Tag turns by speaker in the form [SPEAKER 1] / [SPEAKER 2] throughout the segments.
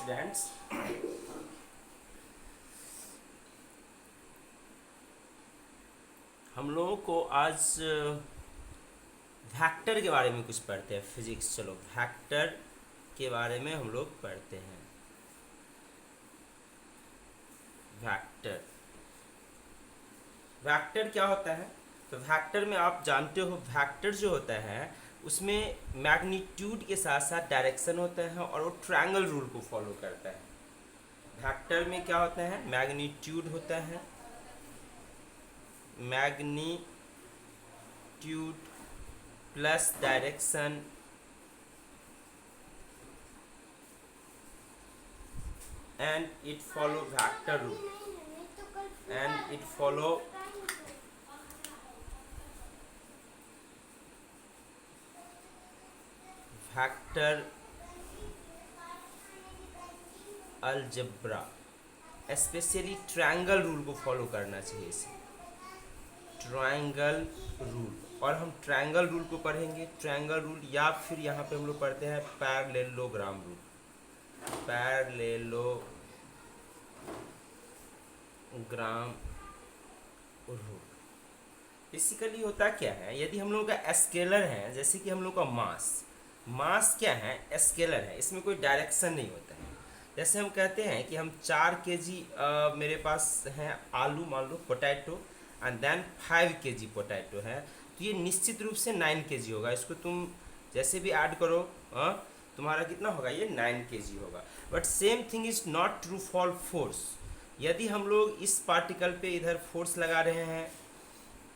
[SPEAKER 1] Students. हम लोगों को आज वेक्टर के बारे में कुछ पढ़ते हैं। फिजिक्स, चलो वेक्टर के बारे में हम लोग पढ़ते हैं। वेक्टर वेक्टर क्या होता है? तो वेक्टर में आप जानते हो, वेक्टर जो होता है उसमें मैग्नीट्यूड के साथ साथ डायरेक्शन होता है और वो ट्रायंगल रूल को फॉलो करता है। वेक्टर में क्या होता है? मैग्नीट्यूड होता है, magnitude plus direction and it follow vector rule and it follow vector algebra. Specially triangle rule को फॉलो करना चाहिए इसे, ट्रायंगल रूल। और हम ट्रायंगल रूल को पढ़ेंगे, ट्रायंगल रूल, या फिर यहाँ पे हम लोग पढ़ते हैं parallelogram rule. Parallelogram rule basically होता क्या है? यदि हम लोगों का स्केलर है, जैसे कि हम लोग का मास क्या है? स्केलर है, इसमें कोई डायरेक्शन नहीं होता है। जैसे हम कहते हैं कि हम 4 kg मेरे पास है आलू, मान लो potato, and then 5 kg potato है, तो ये निश्चित रूप से 9 kg होगा। इसको तुम जैसे भी ऐड करो तुम्हारा कितना होगा? ये 9 kg होगा। But same thing is not true for force. यदि हम लोग इस पार्टिकल पे इधर फोर्स लगा रहे हैं,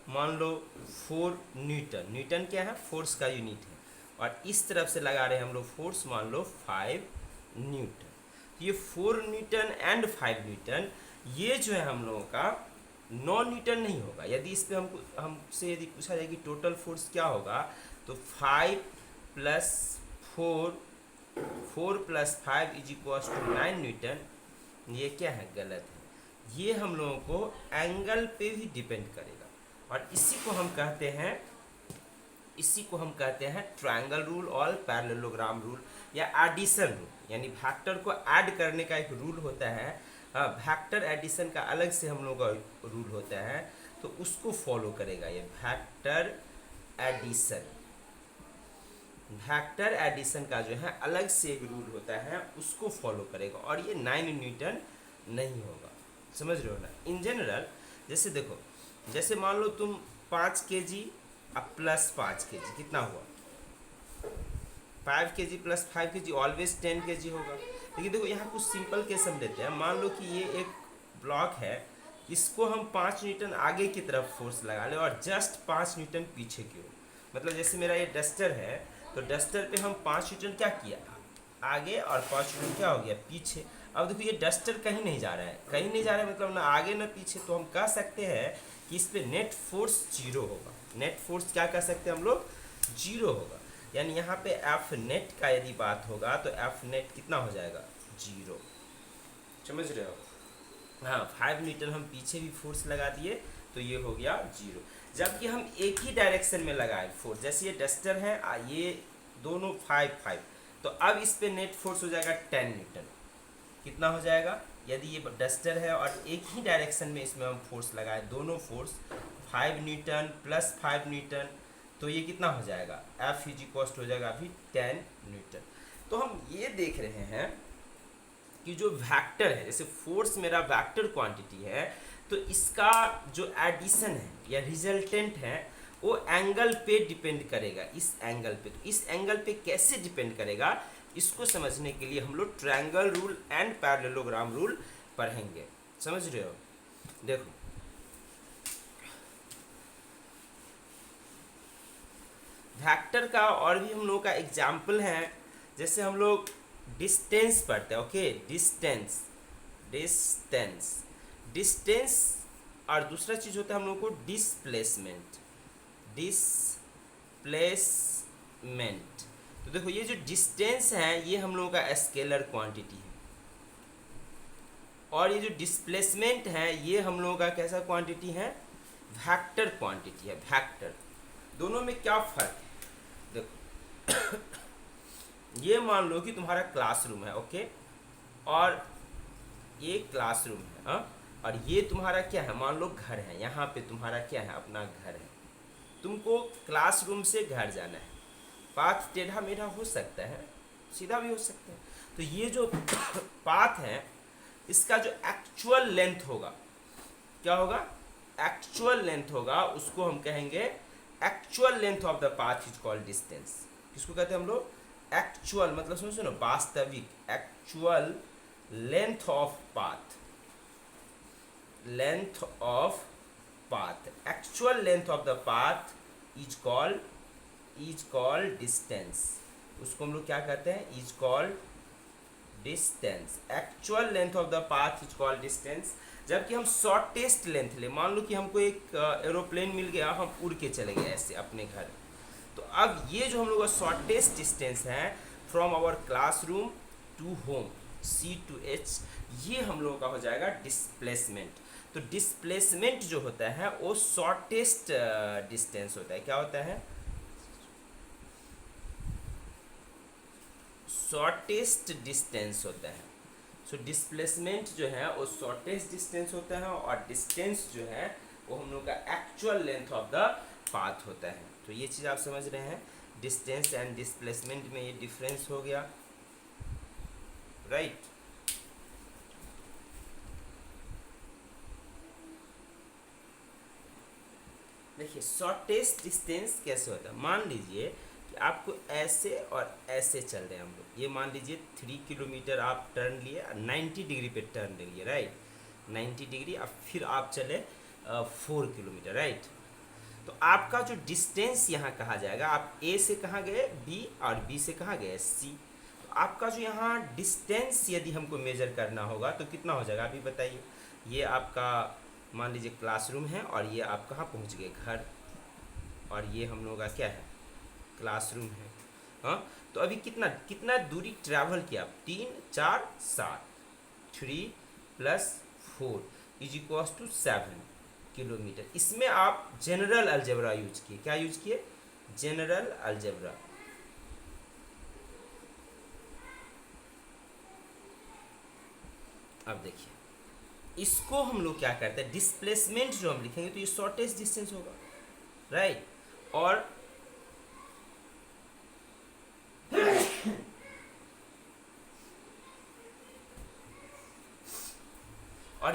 [SPEAKER 1] मान लो 4 न्यूटन, न्यूटन क्या है? फोर्स का यूनिट है, और इस तरफ से लगा रहे हैं हम लोग फोर्स, मान लो 5 न्यूटन। तो ये 4 न्यूटन एंड 5 न्यूटन, ये जो है हम लोगों का 9 न्यूटन नहीं होगा। यदि इस पर हमसे यदि पूछा जाए कि टोटल फोर्स क्या होगा, तो 5 plus 4 plus 5 is equals to 9 newton. ये क्या है? गलत है। ये हम लोगों को एंगल पे भी डिपेंड करेगा, और इसी को हम कहते हैं ट्रायंगल रूल और पैरेललोग्राम रूल या एडिशन रूल। यानी वेक्टर को ऐड करने का एक रूल होता है। वेक्टर एडिशन का अलग से हम लोग का रूल होता है, तो उसको फॉलो करेगा ये वेक्टर एडिशन। वेक्टर एडिशन का जो है अलग से एक रूल होता है, उसको फॉलो करेगा, और ये 9 न्यूटन नहीं होगा। समझ रहे हो ना? इन जनरल जैसे देखो, जैसे मान लो तुम 5 kg अब प्लस 5 kg कितना हुआ? 5 kg plus 5 kg always 10 kg होगा। लेकिन देखो यहाँ कुछ सिंपल केस हम लेते हैं। मान लो कि ये एक ब्लॉक है, इसको हम 5 न्यूटन आगे की तरफ फोर्स लगा ले और जस्ट 5 न्यूटन पीछे की ओर। मतलब जैसे मेरा ये डस्टर है, तो डस्टर पे हम 5 न्यूटन क्या किया? आगे, और 5 न्यूटन क्या हो गया? पीछे। अब देखो ये डस्टर कहीं नहीं जा रहा है, कहीं नहीं जा रहा है, मतलब ना आगे ना पीछे। तो हम कह सकते हैं कि इस पे नेट फोर्स 0 होगा। नेट फोर्स क्या कह सकते हैं हम लोग? 0 होगा। यानी यहाँ पे एफ नेट का यदि बात होगा, तो एफ नेट कितना हो जाएगा? 0। समझ रहे हो? हाँ, 5 न्यूटन हम पीछे भी फोर्स लगा दिए, तो ये हो गया 0। जबकि हम एक ही डायरेक्शन में लगाए फोर्स, जैसे ये डस्टर है, ये दोनों 5, तो अब इस पे नेट फोर्स हो जाएगा 10 न्यूटन। कितना हो जाएगा? यदि ये डस्टर है और एक ही डायरेक्शन में इसमें हम फोर्स लगाए, दोनों फोर्स 5 न्यूटन प्लस 5 न्यूटन, तो ये कितना हो जाएगा? एफ इज इक्वल्स हो जाएगा अभी 10 न्यूटन। तो हम ये देख रहे हैं कि जो वेक्टर है, जैसे फोर्स मेरा वेक्टर क्वांटिटी है, तो इसका जो एडिशन है या रिजल्टेंट है, वो एंगल पे डिपेंड करेगा। इस एंगल पे, तो इस एंगल पे कैसे डिपेंड करेगा, इसको समझने के लिए हम लोग triangle rule and parallelogram rule पढ़ेंगे। समझ रहे हो? देखो, वेक्टर का और भी हम लोग का एग्जाम्पल है। जैसे हम लोग डिस्टेंस पढ़ते हैं, ओके? डिस्टेंस और दूसरा चीज होता है हम लोग को डिस्प्लेसमेंट। तो देखो, ये जो डिस्टेंस है, ये हम लोगों का स्केलर क्वांटिटी है, और ये जो डिस्प्लेसमेंट है, ये हम लोगों का कैसा क्वांटिटी है? वेक्टर क्वांटिटी है। वेक्टर, दोनों में क्या फर्क है? देखो ये मान लो कि तुम्हारा क्लासरूम है, ओके? और ये क्लासरूम है। और ये तुम्हारा क्या है, मान लो घर है, यहाँ पे तुम्हारा क्या है, अपना घर है। तुमको क्लासरूम से घर जाना है। पाथ टेढ़ा मेढ़ा हो सकता है, सीधा भी हो सकता है। तो ये जो पाथ है, इसका जो एक्चुअल लेंथ होगा, क्या होगा, एक्चुअल लेंथ होगा, उसको हम कहेंगे actual length of the path is called distance. किसको कहते हैं हम लोग, एक्चुअल, मतलब सुनो सुनो, वास्तविक, actual length of path, length of path, actual length of the path is called distance. उसको हम लोग क्या कहते हैं, is called distance. Actual length of the path is called distance. जबकि हम शॉर्टेस्ट लेंथ ले, मान लो कि हमको एक एरोप्लेन मिल गया, हम उड़ के चले गए ऐसे अपने घर, तो अब ये जो हम लोग का शॉर्टेस्ट डिस्टेंस है from our classroom to home, C to H, ये हम लोगों का हो जाएगा डिस्प्लेसमेंट। तो डिस्प्लेसमेंट जो होता है वो शॉर्टेस्ट डिस्टेंस होता है। क्या होता है, शॉर्टेस्ट डिस्टेंस होता है। सो डिस्प्लेसमेंट जो है वो शॉर्टेस्ट डिस्टेंस होता है, और डिस्टेंस जो है वो हम लोग का actual length of the path होता है। तो ये चीज़ आप समझ रहे हैं, डिस्टेंस एंड डिस्प्लेसमेंट में ये डिफरेंस हो गया, राइट। देखिए शॉर्टेस्ट डिस्टेंस कैसे होता है, मान लीजिए कि आपको ऐसे और ऐसे चल रहे हैं हम लोग, ये मान लीजिए 3 किलोमीटर आप टर्न लिए, 90 डिग्री पे टर्न ले लिए, राइट, 90 डिग्री, अब फिर आप चले 4 किलोमीटर, राइट। तो आपका जो डिस्टेंस यहाँ कहा जाएगा, आप ए से कहाँ गए, बी, और बी से कहाँ गए, सी। तो आपका जो यहाँ डिस्टेंस यदि हमको मेजर करना होगा तो कितना हो जाएगा, अभी बताइए। ये आपका मान लीजिए क्लासरूम है, और ये आप कहाँ पहुँच गए, घर, और ये हम लोगों का क्या है, क्लासरूम है। हाँ, तो अभी कितना कितना दूरी ट्रैवल किया, 3 4 7, 3 + 4 = 7 किलोमीटर। इसमें आप जनरल अलजेब्रा यूज किए, क्या यूज किए, जनरल अलजेब्रा। अब देखिए, इसको हम लोग क्या करते हैं, डिस्प्लेसमेंट जो हम लिखेंगे तो ये शॉर्टेस्ट डिस्टेंस होगा, राइट। और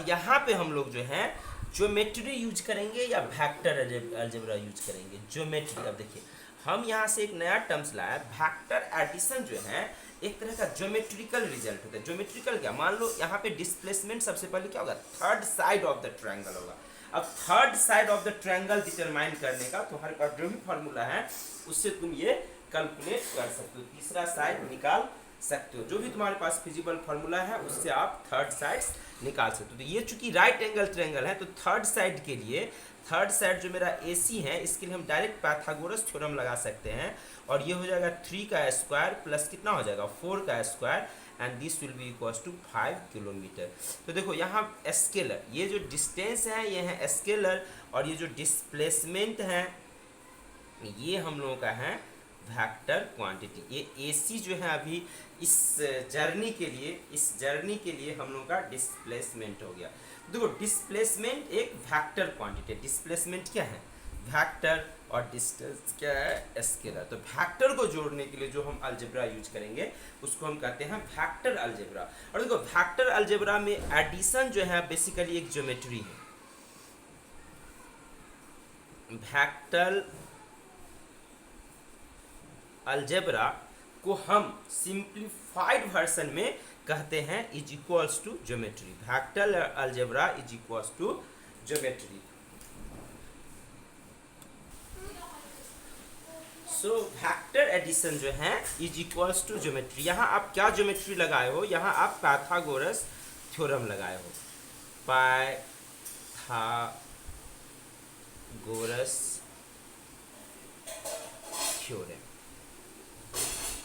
[SPEAKER 1] यहाँ पे हम लोग जो है ज्योमेट्री यूज करेंगे या वेक्टर अलजेब्रा यूज करेंगे, ज्योमेट्री। अब देखिए, हम यहाँ से एक नया टर्म्स लाया, वेक्टर एडिशन जो है एक तरह का ज्योमेट्रिकल रिजल्ट होता है। ज्योमेट्रिकल क्या, मान लो यहाँ पे डिस्प्लेसमेंट सबसे पहले क्या होगा, third side of the triangle होगा। अब third side of the triangle determine करने का तुम्हारे पास जो भी फॉर्मूला है उससे तुम ये कैलकुलेट कर सकते हो, तीसरा साइड निकाल सकते हो। जो भी तुम्हारे पास फिजिबल फार्मूला है उससे आप थर्ड साइड निकाल सकते हो। तो ये चूंकि राइट एंगल ट्रायंगल है, तो थर्ड साइड के लिए, थर्ड साइड जो मेरा AC है, इसके लिए हम डायरेक्ट पाइथागोरस थ्योरम लगा सकते हैं, और ये हो जाएगा 3 का स्क्वायर प्लस कितना हो जाएगा, 4 का square, and this will be equals to 5 kilometre. तो देखो यहाँ स्केलर, ये जो डिस्टेंस है ये है स्केलर, और ये जो डिस्प्लेसमेंट है ये हम लोगों का है वेक्टर क्वांटिटी। ये AC जो है अभी इस जर्नी के लिए हम लोगों का डिस्प्लेसमेंट हो गया। देखो डिस्प्लेसमेंट एक वेक्टर क्वांटिटी है, डिस्प्लेसमेंट क्या है, वेक्टर, और डिस्टेंस क्या है, स्केलर। तो वेक्टर को जोड़ने के लिए जो हम अलजेब्रा यूज करेंगे उसको हम कहते हैं वेक्टर अलजेब्रा। और देखो वेक्टर अलजेब्रा में एडिशन जो है बेसिकली एक ज्योमेट्री है। वेक्टर अलजेब्रा को हम सिंप्लीफाइड वर्जन में कहते हैं is equals to geometry. Vector algebra is equals to geometry. So vector addition जो है इज इक्वल्स टू ज्योमेट्री। यहाँ आप क्या ज्योमेट्री लगाए हो, यहाँ आप पाइथागोरस थ्योरम लगाए हो, पाइथागोरस थ्योरम।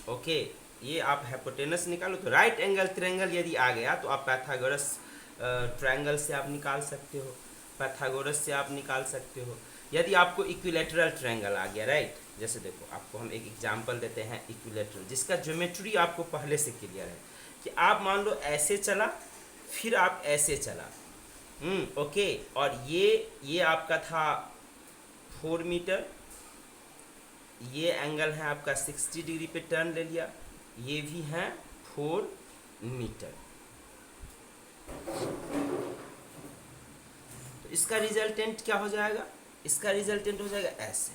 [SPEAKER 1] ओके, ये आप हाइपोटेनस निकालो तो राइट एंगल ट्रायंगल यदि आ गया तो आप पाइथागोरस ट्रायंगल से आप निकाल सकते हो, पाइथागोरस से आप निकाल सकते हो। यदि आपको इक्विलेटरल ट्रायंगल आ गया, राइट, जैसे देखो आपको हम एक एग्जांपल देते हैं इक्विलेटरल, जिसका ज्योमेट्री आपको पहले से क्लियर है। कि आप मान लो ऐसे चला, फिर आप ऐसे चला, ओके, और ये आपका था 4 मीटर, ये एंगल है आपका 60 डिग्री पे टर्न ले लिया, ये भी है 4 मीटर। तो इसका रिजल्टेंट क्या हो जाएगा, इसका रिजल्टेंट हो जाएगा ऐसे,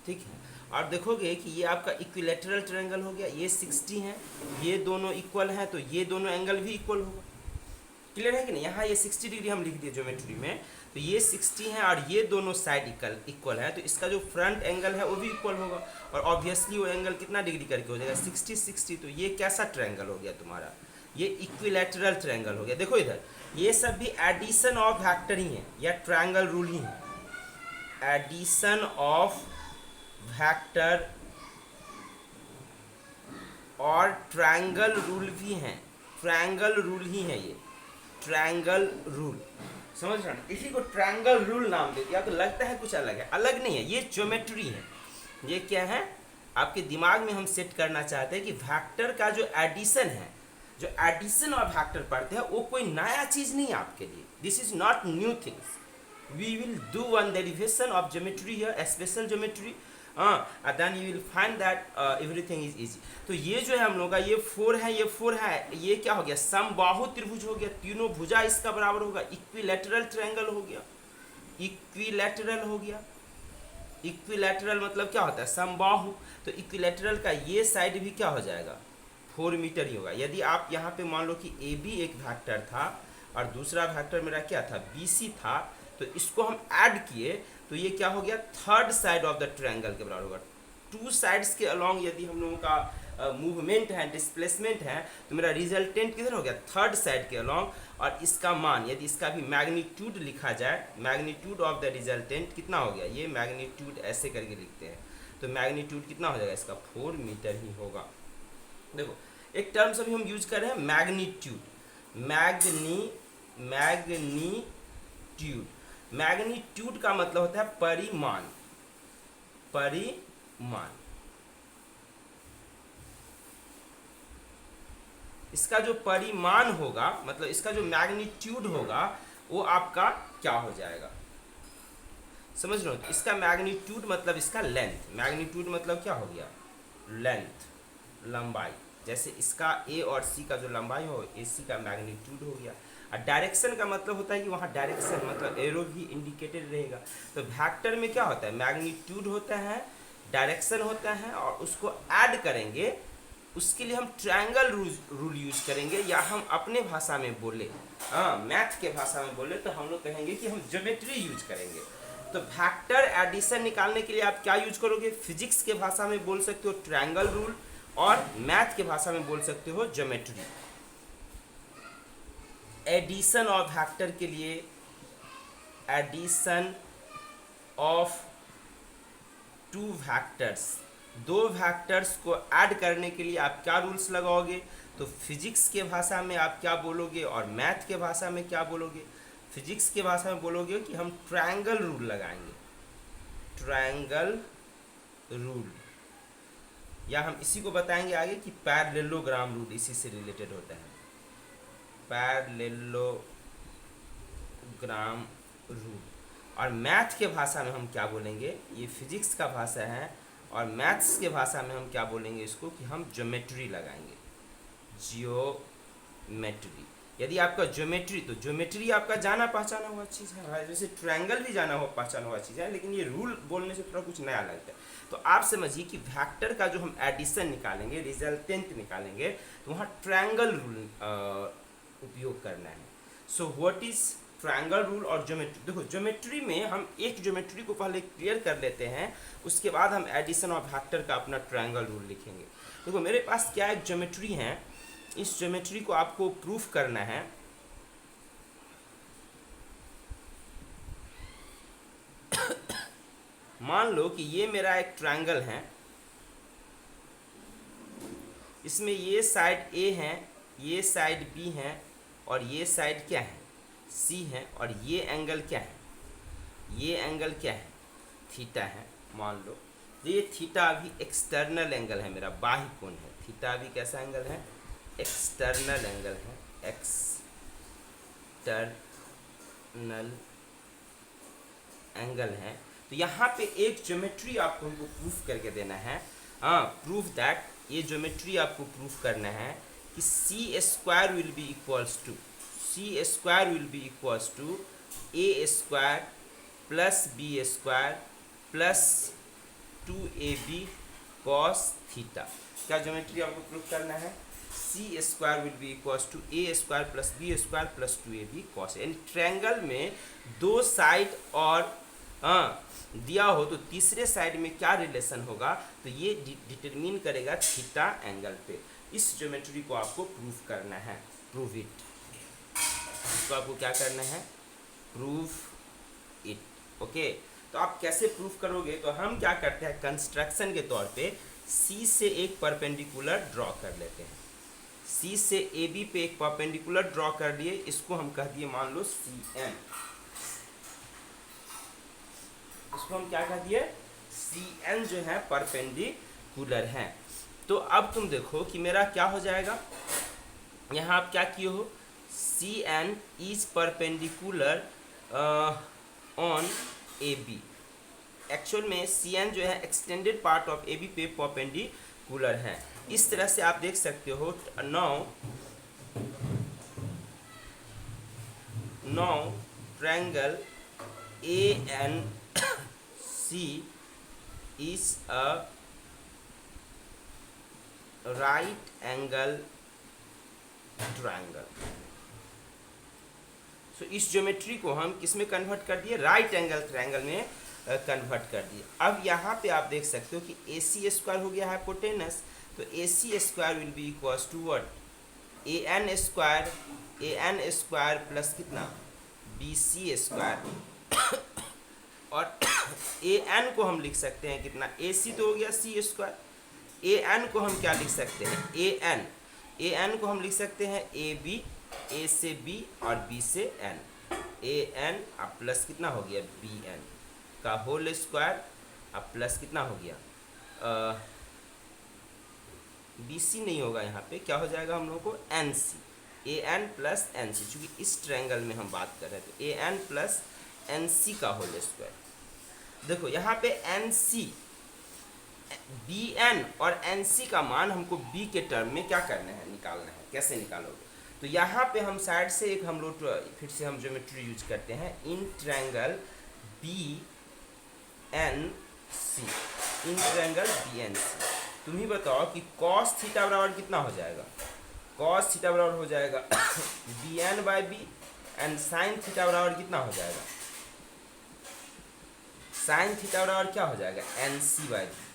[SPEAKER 1] ठीक है। और देखोगे कि ये आपका इक्विलेटरल ट्रायंगल हो गया, ये 60 है, ये दोनों इक्वल हैं, तो ये दोनों एंगल भी इक्वल होगा। क्लियर है कि नहीं, यहाँ ये 60 डिग्री हम लिख दिए ज्योमेट्री में, तो ये 60 है और ये दोनों साइड इक्वल है, तो इसका जो फ्रंट एंगल है वो भी इक्वल होगा, और ऑब्वियसली वो एंगल कितना डिग्री करके हो जाएगा, 60 60। तो ये कैसा ट्रायंगल हो गया तुम्हारा, ये इक्विलेटरल ट्रायंगल हो गया। देखो इधर ये सब भी एडिशन ऑफ वेक्टर ही है या ट्रायंगल रूल ही है, एडिशन ऑफ वेक्टर और ट्रायंगल रूल भी हैं, ट्रायंगल रूल ही है ये, ट्रायंगल रूल, समझ रहे हैं, इसी को ट्रायंगल रूल नाम दे दिया। तो लगता है कुछ अलग है, अलग नहीं है, ये ज्योमेट्री है। ये क्या है, आपके दिमाग में हम सेट करना चाहते हैं कि वेक्टर का जो एडिशन है, जो एडिशन ऑफ वेक्टर पढ़ते हैं, वो कोई नया चीज नहीं है आपके लिए, this is not new things. We will do one derivation of geometry here, special geometry, then you will find that everything is easy. तो ये जो है हम लोग का ये 4 है, ये 4 है, ये क्या हो गया, समबाहु त्रिभुज हो गया, तीनों भुजा इसका बराबर होगा, इक्विलैटरल ट्रायंगल हो गया, इक्विलैटरल हो गया। इक्विलैटरल मतलब क्या होता है, समबाहु, तो इक्विलैटरल का ये साइड भी क्या हो जाएगा, 4 मीटर ही होगा। यदि आप यहाँ पे मान लो कि ए बी एक वेक्टर था और दूसरा वेक्टर मेरा क्या था, बी सी था, तो इसको हम ऐड किए तो ये क्या हो गया, third side of the triangle के बराबर होगा। 2 साइड्स के अलोंग यदि हम लोगों का मूवमेंट है, डिस्प्लेसमेंट है, तो मेरा रिजल्टेंट किधर हो गया, थर्ड साइड के अलोंग। और इसका मान यदि इसका भी मैग्नीट्यूड लिखा जाए, मैग्नीट्यूड ऑफ द रिजल्टेंट कितना हो गया, ये मैग्नीट्यूड ऐसे करके लिखते हैं, तो मैग्नीट्यूड कितना हो जाएगा इसका, 4 मीटर ही होगा। देखो एक टर्म्स अभी हम यूज कर रहे हैं मैग्नीट्यूड, मैग्नीट्यूड, मैग्नीट्यूड का मतलब होता है परिमाण, परिमाण। इसका जो परिमाण होगा, मतलब इसका जो मैग्नीट्यूड होगा, वो आपका क्या हो जाएगा, समझ रहे हो। तो इसका मैग्नीट्यूड मतलब इसका लेंथ, मैग्नीट्यूड मतलब क्या हो गया, लेंथ, लंबाई। जैसे इसका ए और सी का जो लंबाई हो, ए सी का मैग्नीट्यूड हो गया। और डायरेक्शन का मतलब होता है कि वहाँ डायरेक्शन मतलब एरो भी इंडिकेटेड रहेगा। तो वेक्टर में क्या होता है, मैग्नीट्यूड होता है, डायरेक्शन होता है, और उसको ऐड करेंगे, उसके लिए हम ट्रायंगल रूल यूज करेंगे, या हम अपने भाषा में बोले, मैथ के भाषा में बोले तो हम लोग कहेंगे कि हम ज्योमेट्री यूज करेंगे। तो वेक्टर एडिशन निकालने के लिए आप क्या यूज करोगे, फिजिक्स के भाषा में बोल सकते हो ट्रायंगल रूल, और मैथ के भाषा में बोल सकते हो ज्योमेट्री। एडिशन ऑफ वेक्टर के लिए, एडिशन ऑफ 2 वेक्टर्स, 2 वेक्टर्स को ऐड करने के लिए आप क्या रूल्स लगाओगे, तो फिजिक्स के भाषा में आप क्या बोलोगे और मैथ के भाषा में क्या बोलोगे। फिजिक्स के भाषा में बोलोगे कि हम ट्रायंगल रूल लगाएंगे, ट्रायंगल रूल, या हम इसी को बताएंगे आगे कि पैरेललोग्राम रूल, इसी से रिलेटेड होता है, पैरेललोग्राम रूल। और मैथ के भाषा में हम क्या बोलेंगे, ये फिजिक्स का भाषा है, और मैथ्स के भाषा में हम क्या बोलेंगे इसको, कि हम ज्योमेट्री लगाएंगे, जियोमेट्री। यदि आपका ज्योमेट्री, तो ज्योमेट्री आपका जाना पहचाना हुआ चीज़ है, जैसे ट्रायंगल भी जाना हुआ पहचाना हुआ चीज़ है, लेकिन ये रूल बोलने से थोड़ा कुछ नया लगता है। तो आप समझिए कि वेक्टर का जो हम एडिशन निकालेंगे, रिजल्टेंट निकालेंगे, तो वहाँ ट्रायंगल रूल उपयोग करना है। So what is triangle rule और ज्योमेट्री। देखो ज्योमेट्री में हम एक ज्योमेट्री को पहले क्लियर कर लेते हैं, उसके बाद हम एडिशन ऑफ वेक्टर का अपना ट्रायंगल रूल लिखेंगे। देखो मेरे पास क्या एक ज्योमेट्री है, इस ज्योमेट्री को आपको प्रूफ करना है। मान लो कि ये मेरा एक ट्रायंगल है, इसमें ये साइड ए है, ये साइड बी है, और ये साइड क्या है, सी है, और ये एंगल क्या है, ये एंगल क्या है, थीटा है। मान लो ये थीटा भी एक्सटर्नल एंगल है, मेरा बाह्य कोण है, थीटा भी कैसा एंगल है, एक्सटर्नल एंगल है, एक्सटर्नल एंगल है। तो यहाँ पे एक ज्योमेट्री आपको हमको प्रूफ करके देना है। हाँ, प्रूफ दैट, ये ज्योमेट्री आपको प्रूफ करना है कि C square will be equals to, C square will be equals to A square plus B square plus 2ab cos theta. क्या ज्योमेट्री आपको प्रूफ करना है? C square will be equals to A square plus B square plus 2ab cos. यानी triangle में दो side और दिया हो तो तीसरे साइड में क्या रिलेशन होगा, तो ये डिटरमिन करेगा थीटा एंगल पे। इस ज्योमेट्री को आपको प्रूफ करना है, प्रूव इट। तो आपको क्या करना है? Proof it. ओके, तो आप कैसे प्रूफ करोगे? तो हम क्या करते हैं, कंस्ट्रक्शन के तौर पे सी से एक परपेंडिकुलर ड्रॉ कर लेते हैं। सी से ए बी पे एक परपेंडिकुलर ड्रॉ कर लिए, इसको हम कह दिए मान लो सी एन। इसको हम क्या कह दिए? सी एन जो है परपेंडिकुलर है। तो अब तुम देखो कि मेरा क्या हो जाएगा, यहाँ आप क्या किए हो, C N is perpendicular on A B. Actual में सी एन जो है extended part of A B पे परपेंडिकुलर है। इस तरह से आप देख सकते हो। Now triangle A N C is a right angle triangle. So इस ज्योमेट्री को हम किस में कन्वर्ट कर दिए? राइट एंगल ट्रायंगल में कन्वर्ट कर दिए। अब यहाँ पे आप देख सकते हो कि ए सी स्क्वायर हो गया हाइपोटेनस, तो A C square will be equals to what? A N square plus कितना? B C square. और ए एन को हम लिख सकते हैं कितना? ए सी तो हो गया सी स्क्वायर। ए एन को हम क्या लिख सकते हैं? ए एन को हम लिख सकते हैं ए बी, ए से बी और बी से एन। ए एन अब प्लस कितना हो गया? बी एन का होल स्क्वायर, अब प्लस कितना हो गया? बी सी नहीं होगा, यहाँ पे क्या हो जाएगा हम लोगों को? N C. A N plus N C, चूँकि इस ट्रायंगल में हम बात कर रहे हैं, तो ए एन प्लस एन सी का होल स्क्वायर। देखो यहाँ पे एन सी, बी एन और एन सी का मान हमको बी के टर्म में क्या करना है? निकालना है। कैसे निकालोगे? तो यहाँ पे हम साइड से एक हम लोग फिर से हम ज्योमेट्री यूज करते हैं। In triangle B N C, in triangle B N C, तुम ही बताओ कि कॉस थीटा बराबर कितना हो जाएगा? कॉस थीटा बराबर हो जाएगा B N by B, and sine theta बराबर कितना हो जाएगा? साइन थीटा बराबर क्या हो जाएगा? N C by B.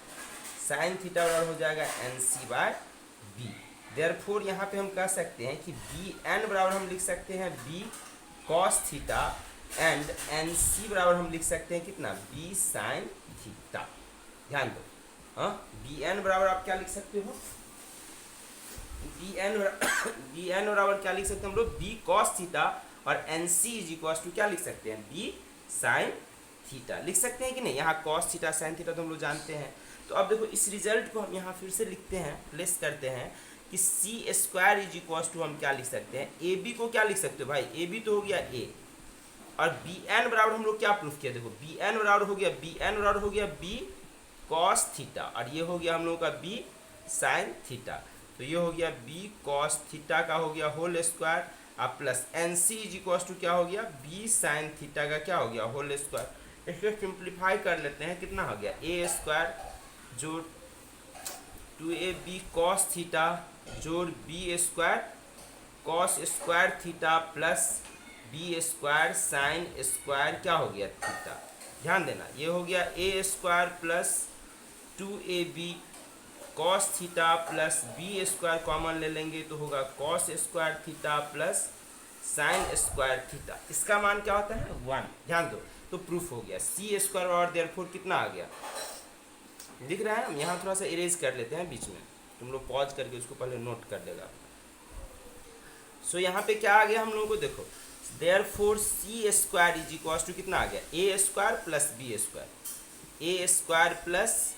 [SPEAKER 1] Sine theta बराबर हो जाएगा N C by B. Therefore यहाँ पे हम कह सकते हैं कि बी एन बराबर हम लिख सकते हैं B cos theta, and N C बराबर हम लिख सकते हैं कितना? B sine theta. ध्यान दो, हाँ, बी एन बराबर आप क्या लिख सकते हो? बी एन बराबर क्या लिख सकते हैं हम लोग? बी कॉस थीटा, और N C is equals to क्या लिख सकते हैं? बी साइन थीटा लिख सकते हैं कि नहीं? यहाँ कॉस थीटा साइन थीटा तो हम लोग जानते हैं। तो अब देखो इस रिजल्ट को हम यहाँ फिर से लिखते हैं, प्लेस करते हैं कि C square is equals to हम क्या लिख सकते हैं? ए बी को क्या लिख सकते हो भाई? ए बी तो हो गया ए, और बी एन बराबर हम लोग क्या प्रूफ किया? देखो बी एन बराबर हो गया, बी एन बराबर हो गया बी कॉस थीटा, और ये हो गया हम लोगों का बी साइन थीटा। तो ये हो गया बी कॉस थीटा का हो गया होल स्क्वायर, अब plus N C is equals to क्या हो गया? बी साइन थीटा का क्या हो गया? Whole square. इसको सिंप्लीफाई कर लेते हैं, कितना हो गया? ए स्क्वायर जोड़ 2ab कॉस थीटा जोड़ B square cos square theta plus B square sine square क्या हो गया? थीटा। ध्यान देना, ये हो गया A square plus 2ab cos theta plus B square common ले लेंगे तो होगा cos square theta plus sine square theta. इसका मान क्या होता है? 1। ध्यान दो, तो प्रूफ हो गया सी स्क्वायर, और देयरफॉर कितना आ गया? दिख रहा है? हम यहाँ थोड़ा सा इरेज कर लेते हैं बीच में, तुम लोग पॉज करके उसको पहले नोट कर लेगा। सो यहाँ पे क्या आ गया हम लोगों को? देखो therefore C square is equals to कितना आ गया? A square plus B square, A square plus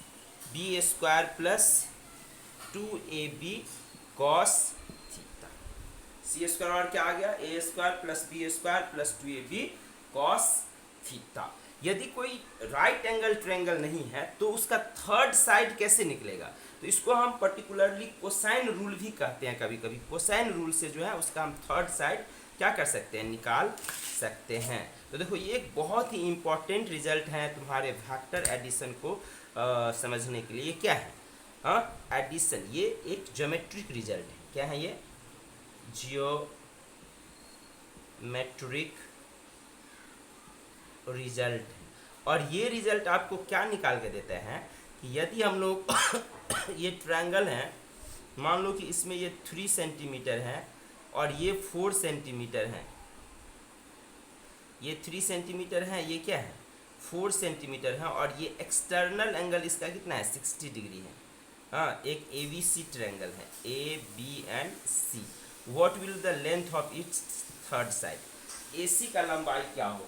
[SPEAKER 1] B square plus 2ab cos C square और क्या आ गया, A square plus B square plus 2ab cos theta. यदि कोई राइट एंगल ट्रायंगल नहीं है तो उसका थर्ड साइड कैसे निकलेगा, तो इसको हम पर्टिकुलरली कोसाइन रूल भी कहते हैं। कभी कभी कोसाइन रूल से जो है उसका हम थर्ड साइड क्या कर सकते हैं, निकाल सकते हैं। तो देखो ये एक बहुत ही इंपॉर्टेंट रिजल्ट है तुम्हारे वेक्टर एडिशन को समझने के लिए। ये क्या है, हाँ एडिशन, ये एक ज्योमेट्रिक रिजल्ट है। क्या है ये, जियोमेट्रिक रिजल्ट है। और ये रिजल्ट आपको क्या निकाल के देता है कि यदि हम लोग ये ट्रायंगल है, मान लो कि इसमें ये 3 सेंटीमीटर है और ये 4 सेंटीमीटर है, ये 3 सेंटीमीटर है, ये क्या है 4 सेंटीमीटर है, और ये एक्सटर्नल एंगल इसका कितना है 60 डिग्री है। हाँ एक ABC ट्रायंगल है, AB and C। What will the length of its third side, AC का लंबाई क्या हो।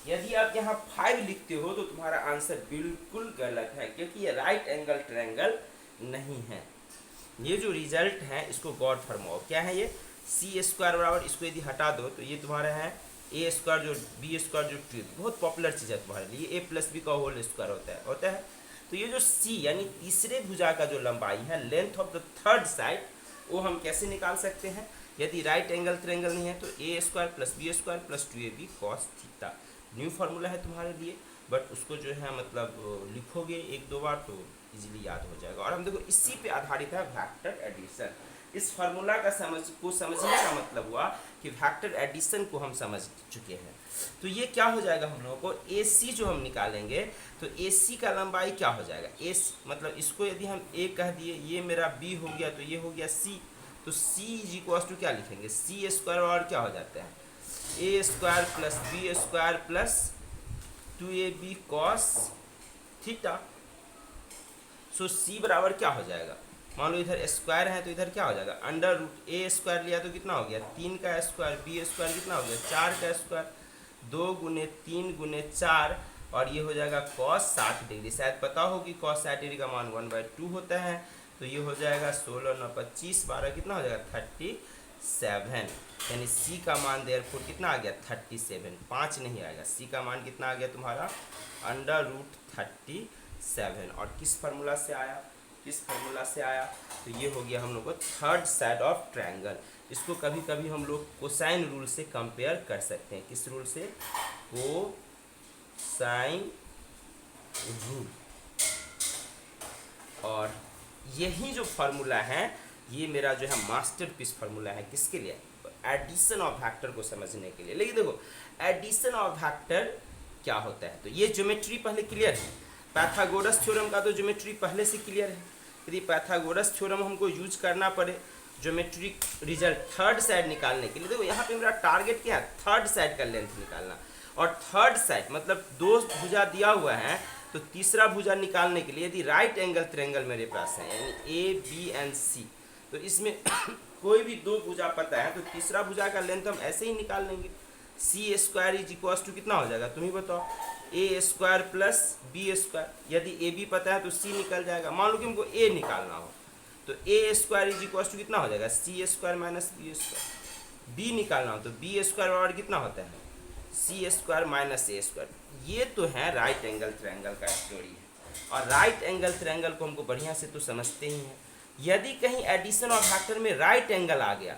[SPEAKER 1] यदि आप यहाँ 5 लिखते हो तो तुम्हारा आंसर बिल्कुल गलत है, क्योंकि ये राइट एंगल ट्रायंगल नहीं है। ये जो रिजल्ट है इसको गौर फरमाओ, क्या है ये, सी स्क्वायर बराबर, इसको यदि हटा दो तो ये तुम्हारा है ए स्क्वायर जो बी स्क्वायर जो ट्री, बहुत पॉपुलर चीज़ है तुम्हारे लिए, ए प्लस बी का होल स्क्वायर होता है। तो ये जो सी यानी तीसरे भुजा का जो लंबाई है, length of the third side, वो हम कैसे निकाल सकते हैं। यदि राइट एंगल ट्रायंगल नहीं है तो A square plus B square plus 2ab cos theta. New formula है तुम्हारे लिए, बट उसको जो है मतलब लिखोगे 1-2 बार तो इजीली याद हो जाएगा। और हम देखो इसी पे आधारित है वेक्टर एडिशन। इस फार्मूला का समझने का मतलब हुआ कि वेक्टर एडिशन को हम समझ चुके हैं। तो ये क्या हो जाएगा, हम लोगों को AC जो हम निकालेंगे तो AC का लंबाई क्या हो जाएगा, AC मतलब इसको यदि हम A कह दिए, ये मेरा B हो गया तो ये हो गया C, तो C इज इक्वल टू क्या लिखेंगे, C स्क्वायर और क्या हो जाता है A square plus B square plus 2ab cos theta. So C बराबर क्या हो जाएगा, मान लो इधर स्क्वायर है तो इधर क्या हो जाएगा, अंडर रूट ए स्क्वायर लिया तो कितना हो गया 3 का स्क्वायर, बी स्क्वायर कितना हो गया 4 का स्क्वायर, 2 गुने 3 गुने 4, और ये हो जाएगा cos 60 डिग्री। शायद पता हो कि cos 60 डिग्री का मान 1/2 होता है, तो ये हो जाएगा 16 9 25 12 कितना हो जाएगा 37, यानी C का मान देयरफॉर कितना आ गया 37, 5 नहीं आएगा, C का मान कितना आ गया तुम्हारा अंडर रूट 37। और किस फार्मूला से आया, तो ये हो गया हम लोग को थर्ड साइड ऑफ ट्रायंगल। इसको कभी कभी हम लोग कोसाइन रूल से कंपेयर कर सकते हैं, किस रूल से, कोसाइन रूल। और यही जो फार्मूला है ये मेरा जो है मास्टरपीस फार्मूला है, किसके लिए, एडिशन ऑफ वेक्टर को समझने के लिए। लेकिन देखो एडिशन ऑफ वेक्टर क्या होता है, तो ये ज्योमेट्री पहले क्लियर है, पाइथागोरस थ्योरम का तो ज्योमेट्री पहले से क्लियर है। यदि पाइथागोरस थ्योरम हमको यूज करना पड़े ज्योमेट्रिक रिजल्ट थर्ड साइड निकालने के लिए, देखो यहाँ पे मेरा टारगेट क्या है, थर्ड साइड का लेंथ निकालना। और थर्ड साइड मतलब 2 भुजा दिया हुआ है, तो तीसरा भुजा निकालने के लिए यदि राइट एंगल ट्रायंगल मेरे पास है यानी ए बी एंड सी, तो इसमें कोई भी 2 भुजा पता है तो तीसरा भुजा का लेंथ हम ऐसे ही निकाल लेंगे। सी स्क्वायर इज इक्वल टू कितना हो जाएगा, तुम ही बताओ, A square plus B square. यदि ए बी पता है तो सी निकल जाएगा। मान लो कि हमको ए निकालना हो तो A square is equal to कितना हो जाएगा C square minus B square. B निकालना हो तो बी स्क्वायर बराबर कितना होता है C square minus A square. ये तो है राइट एंगल ट्रायंगल का स्टोरी है। और राइट एंगल ट्रायंगल को हमको बढ़िया से तो समझते ही हैं। यदि कहीं एडिशन ऑफ वेक्टर में राइट एंगल आ गया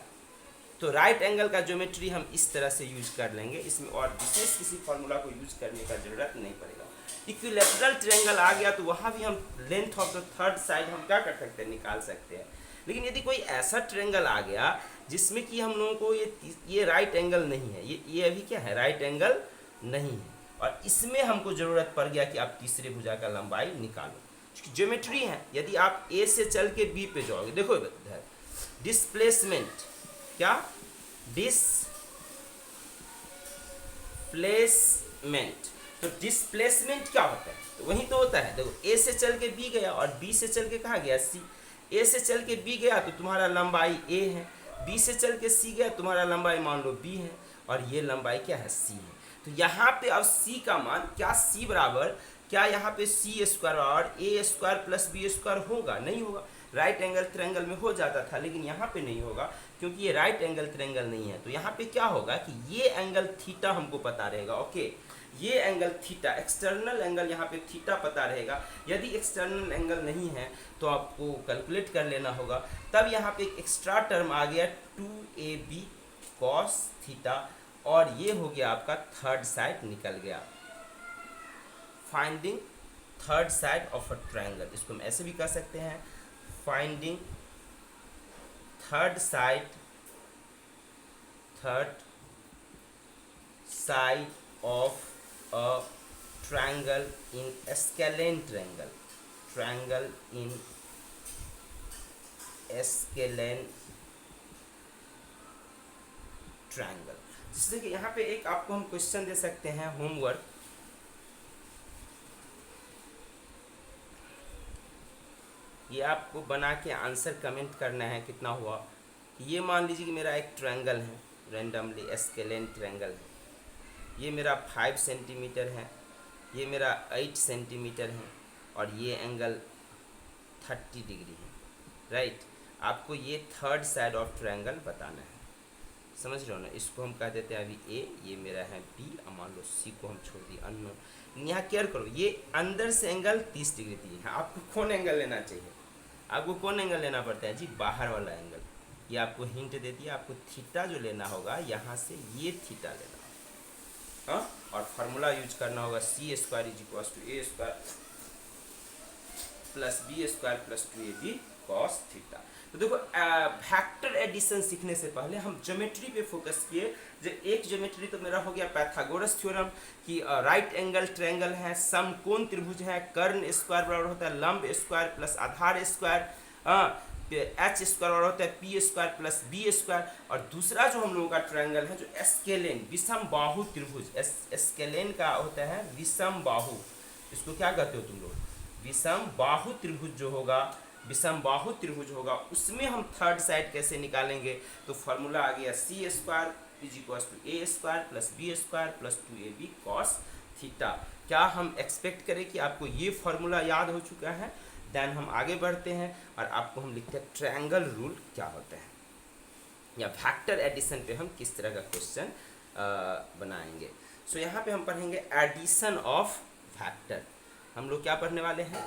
[SPEAKER 1] तो राइट एंगल का ज्योमेट्री हम इस तरह से यूज कर लेंगे, इसमें और विशेष किसी फॉर्मूला को यूज करने का जरूरत नहीं पड़ेगा। इक्विलैटरल ट्रायंगल आ गया तो वहाँ भी हम length of the third side हम क्या कर सकते हैं, निकाल सकते हैं। लेकिन यदि कोई ऐसा ट्रायंगल आ गया जिसमें कि हम लोगों को ये राइट एंगल नहीं है, ये अभी क्या है, राइट एंगल नहीं है, और इसमें हमको ज़रूरत पड़ गया कि आप तीसरे भुजा का लंबाई निकालो, क्योंकि ज्योमेट्री है। यदि आप ए से चल के बी पे जाओगे, देखो इधर डिस्प्लेसमेंट, क्या डिस्प्लेसमेंट, तो डिस्प्लेसमेंट क्या होता है, तो वही तो होता है। देखो ए से चल के बी गया और बी से चल के कहाँ गया सी। ए से चल के बी गया तो तुम्हारा लंबाई ए है, बी से चल के सी गया तुम्हारा लंबाई मान लो बी है, और ये लंबाई क्या है सी है। तो यहाँ पे अब सी का मान क्या, सी बराबर क्या यहाँ पे सी स्क्वायर और ए स्क्वायर प्लस बी स्क्वायर होगा? नहीं होगा। राइट एंगल ट्रायंगल में हो जाता था, लेकिन यहाँ पे नहीं होगा क्योंकि ये राइट एंगल ट्रायंगल नहीं है। तो यहाँ पे क्या होगा कि ये एंगल थीटा हमको पता रहेगा। ओके, ये एंगल थीटा, एक्सटर्नल एंगल यहाँ पे थीटा पता रहेगा। यदि एक्सटर्नल एंगल नहीं है तो आपको कैलकुलेट कर लेना होगा। तब यहाँ पे एक एक्स्ट्रा टर्म आ गया 2ab cos थीटा, और ये हो गया आपका थर्ड साइड निकल गया। Finding third side of a triangle, इसको हम ऐसे भी कह सकते हैं, finding third side of a triangle in scalene triangle in scalene triangle। जैसे कि यहाँ पे एक आपको हम क्वेश्चन दे सकते हैं होमवर्क, ये आपको बना के आंसर कमेंट करना है कितना हुआ। ये मान लीजिए कि मेरा एक ट्रायंगल है, रैंडमली स्केलेन ट्रायंगल है, ये मेरा 5 सेंटीमीटर है, ये मेरा 8 सेंटीमीटर है, और ये एंगल 30 डिग्री है। राइट, आपको ये थर्ड साइड ऑफ ट्रायंगल बताना है, समझ रहे हो ना। इसको हम कह देते हैं अभी ए, ये मेरा है बी, और मान लो सी को हम छोड़ दिए अननोन। यहाँ केयर करो, ये अंदर से एंगल 30 डिग्री दिए है, आपको कौन एंगल लेना चाहिए? आपको कौन एंगल लेना पड़ता है जी? बाहर वाला एंगल। ये आपको हिंट दे दिया, आपको थीटा जो लेना होगा यहाँ से ये थीटा लेना होगा, हाँ। और फार्मूला यूज करना होगा C square is equal to A square plus B square plus 2ab cos theta. तो देखो, वेक्टर एडिशन सीखने से पहले हम ज्योमेट्री पे फोकस किए। जो एक ज्योमेट्री तो मेरा हो गया पाइथागोरस थ्योरम कि राइट एंगल ट्रायंगल है, समकोण त्रिभुज है, कर्ण स्क्वायर बराबर होता है लंब स्क्वायर प्लस आधार स्क्वायर, एच स्क्वायर बराबर होता है P square plus B square. और दूसरा जो हम लोगों का ट्रायंगल है जो स्केलेन विषम बाहु त्रिभुज, स्केलेन का होता है विषम बाहु, इसको क्या कहते हो तुम लोग? विषम बाहु त्रिभुज जो होगा, विषम बाहु त्रिभुज होगा, उसमें हम थर्ड साइड कैसे निकालेंगे? तो फॉर्मूला आ गया C square is equal to A square plus B square plus 2ab cos theta. क्या हम एक्सपेक्ट करें कि आपको ये फॉर्मूला याद हो चुका है? देन हम आगे बढ़ते हैं और आपको हम लिखते हैं ट्रायंगल रूल क्या होता है, या वेक्टर एडिशन पे हम किस तरह का क्वेश्चन बनाएंगे। सो यहाँ पे हम पढ़ेंगे एडिशन ऑफ वेक्टर। हम लोग क्या पढ़ने वाले हैं?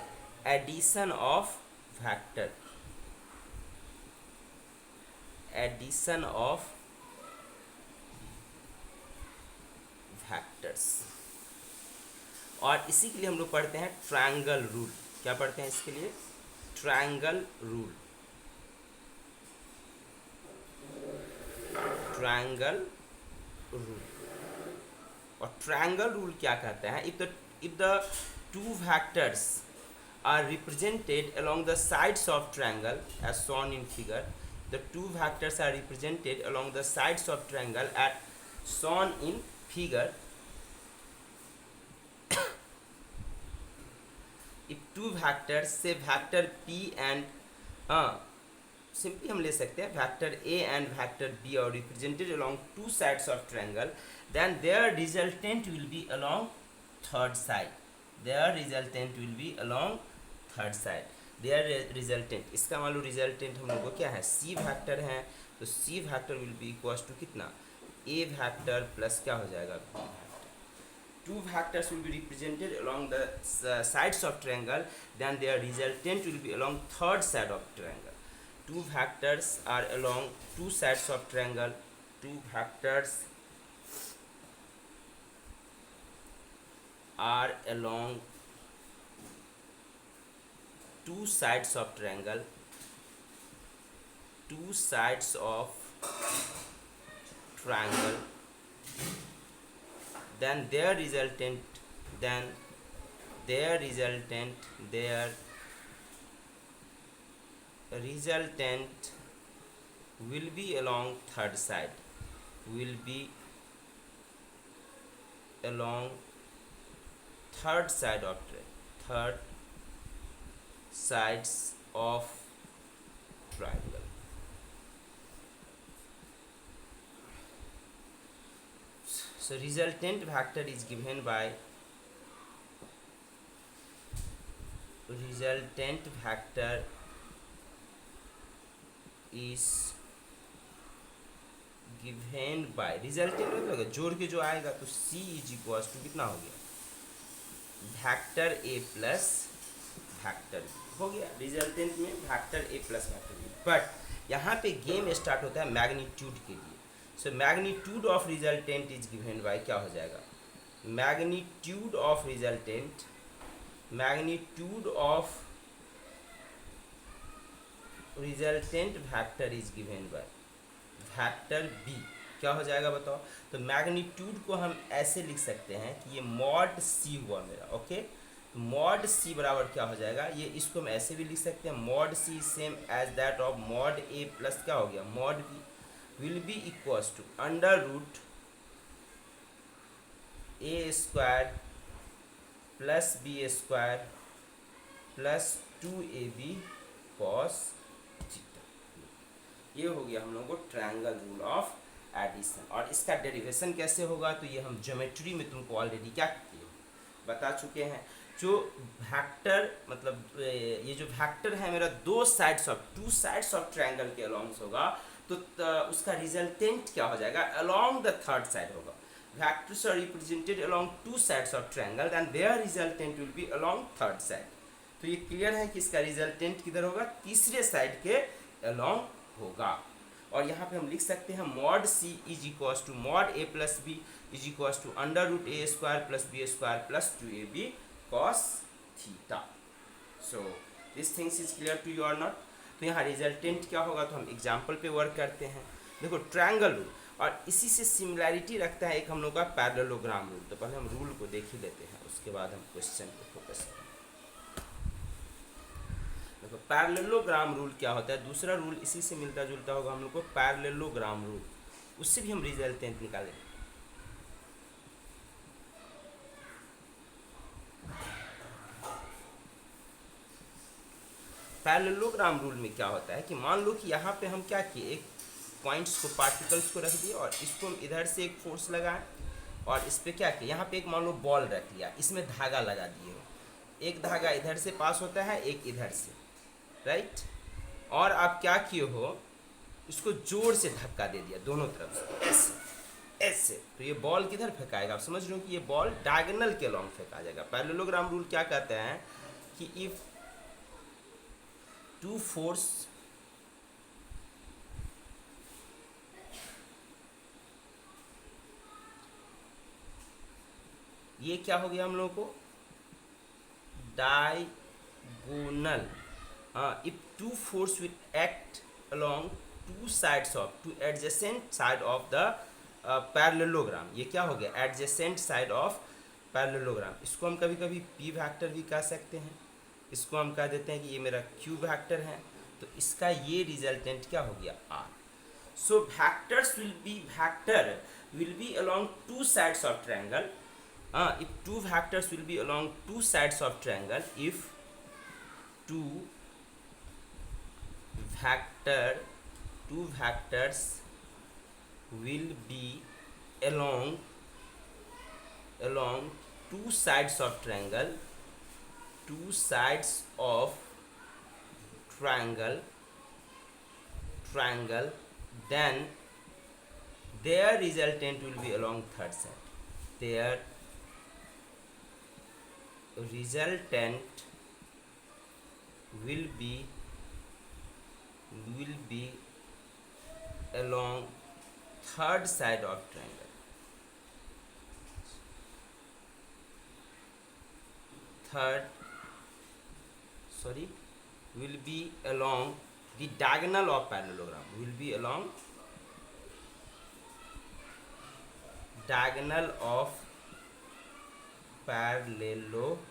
[SPEAKER 1] Addition of vector, addition of vectors. और इसी के लिए हम लोग पढ़ते हैं ट्रायंगल रूल। क्या पढ़ते हैं इसके लिए? Triangle rule, triangle rule. और ट्रायंगल रूल क्या कहता है? if the two vectors are represented along the sides of triangle as shown in figure, the two vectors are represented along the sides of triangle as shown in figure, if two vectors say vector p and simply हम ले सकते हैं vector A and vector B are represented along two sides of triangle, then their resultant will be along third side, their resultant will be along third side, their resultant. इसका मान लो resultant हम लोग को क्या है? सी वेक्टर है, तो C vector will be equal to कितना? ए वेक्टर प्लस क्या हो जाएगा? B vector. Two vectors will be represented along the sides of triangle, then their resultant will be along third side of triangle. Two vectors are along two sides of triangle, two vectors are along two sides of triangle, two sides of triangle, then their resultant will be along third side, will be along third side of third sides of triangle. So resultant vector is given by resultant vector is given bye, resultant मतलब जोड़ के जो आएगा तो सी is equal to कितना हो गया, vector A plus vector B हो गया। रिजल्टेंट में vector A plus vector B, but यहाँ पे गेम स्टार्ट होता है मैग्नीट्यूड के लिए। So magnitude of resultant is given by क्या हो जाएगा, magnitude of resultant, magnitude of resultant vector is given by vector B, क्या हो जाएगा बताओ। तो मैग्नीट्यूड को हम ऐसे लिख सकते हैं कि ये मॉड सी हुआ मेरा, ओके। मॉड सी बराबर क्या हो जाएगा, ये इसको हम ऐसे भी लिख सकते हैं, mod C same as that of mod A plus क्या हो गया mod B, will be equals to under root A square plus B square plus 2ab cos theta. ये हो गया हम लोगों को ट्रायंगल रूल ऑफ एडिशन। और इसका डेरिवेशन कैसे होगा, तो ये हम ज्योमेट्री में तुमको ऑलरेडी क्या किए बता चुके हैं। जो वेक्टर मतलब ये जो वेक्टर है मेरा दो sides of, to sides of triangle के अलोंग होगा, तो उसका रिजल्टेंट क्या हो जाएगा, अलोंग द थर्ड साइड होगा। Vectors are represented along two sides of triangle and their resultant will be along third side। तो ये क्लियर है कि इसका रिजल्टेंट किधर होगा, तीसरे साइड के along होगा। और यहाँ पे हम लिख सकते हैं mod C is equals to mod A plus B is equals to under root A square plus B square plus 2ab cos theta. So this things is clear to you or not. तो यहाँ resultant क्या होगा, तो हम example पे work करते हैं। देखो ट्रायंगल रूल, और इसी से सिमिलैरिटी रखता है एक हम लोग का पैरेललोग्राम रूल। तो पहले हम रूल को देख ही लेते हैं, उसके बाद हम क्वेश्चन पे फोकस करेंगे। देखो पैरेललोग्राम रूल क्या होता है, दूसरा रूल इसी से मिलता जुलता होगा हम लोग को, पैरेललोग्राम रूल, उससे भी हम रिजल्टेंट निकालेंगे। पैरेललोग्राम रूल में क्या होता है कि मान लो कि यहाँ पे हम क्या किए, एक पॉइंट्स को पार्टिकल्स को रख दिए और इसको हम इधर से एक फोर्स लगाएं, और इस पर क्या किया, यहाँ पे एक मान लो बॉल रख लिया, इसमें धागा लगा दिए हो, एक धागा इधर से पास होता है एक इधर से, राइट। और आप क्या किए हो, इसको जोर से धक्का दे दिया दोनों तरफ से ऐसे ऐसे, तो ये बॉल किधर फेंकाएगा, आप समझ रहे हो कि ये बॉल डायगोनल के लॉन्ग फेंका जाएगा। पैरेललोग्राम रूल क्या कहते हैं कि इफ टू फोर्स ये क्या हो गया हम लोगों को, diagonal, if two force will act along two sides of, two adjacent side of the parallelogram, ये क्या हो गया एडजेसेंट साइड ऑफ पैरेललोग्राम। इसको हम कभी कभी पी वेक्टर भी कह सकते हैं, इसको हम कह देते हैं कि ये मेरा क्यू वेक्टर है, तो इसका ये रिजल्टेंट क्या हो गया R. So vectors will be along two sides of triangle. If two vectors will be along two sides of triangle, if two vectors will be along two sides of triangle, then their resultant will be along third side, their resultant will be along third side of triangle, will be along the diagonal of parallelogram, will be along diagonal of parallelogram.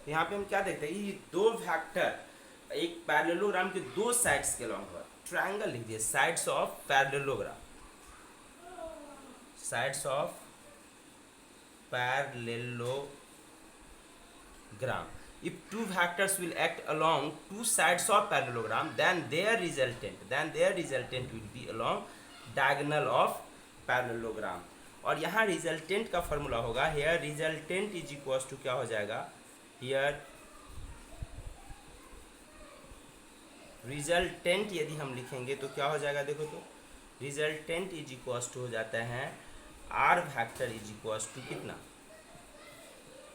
[SPEAKER 1] तो यहाँ पे हम क्या देखते हैं, ये दो vector एक पैरेललोग्राम के दो साइड्स के लॉन्ग हुआ, ट्रायंगल लिख दिए, sides of parallelogram, sides of parallelogram. If two vectors will act along two sides of parallelogram, then their resultant will be along diagonal of parallelogram। और यहाँ रिजल्टेंट का फॉर्मूला होगा, here resultant is equals to क्या हो जाएगा, here resultant यदि हम लिखेंगे तो क्या हो जाएगा, देखो तो रिजल्टेंट इज इक्वल्स टू हो जाता है R factor is equals to कितना,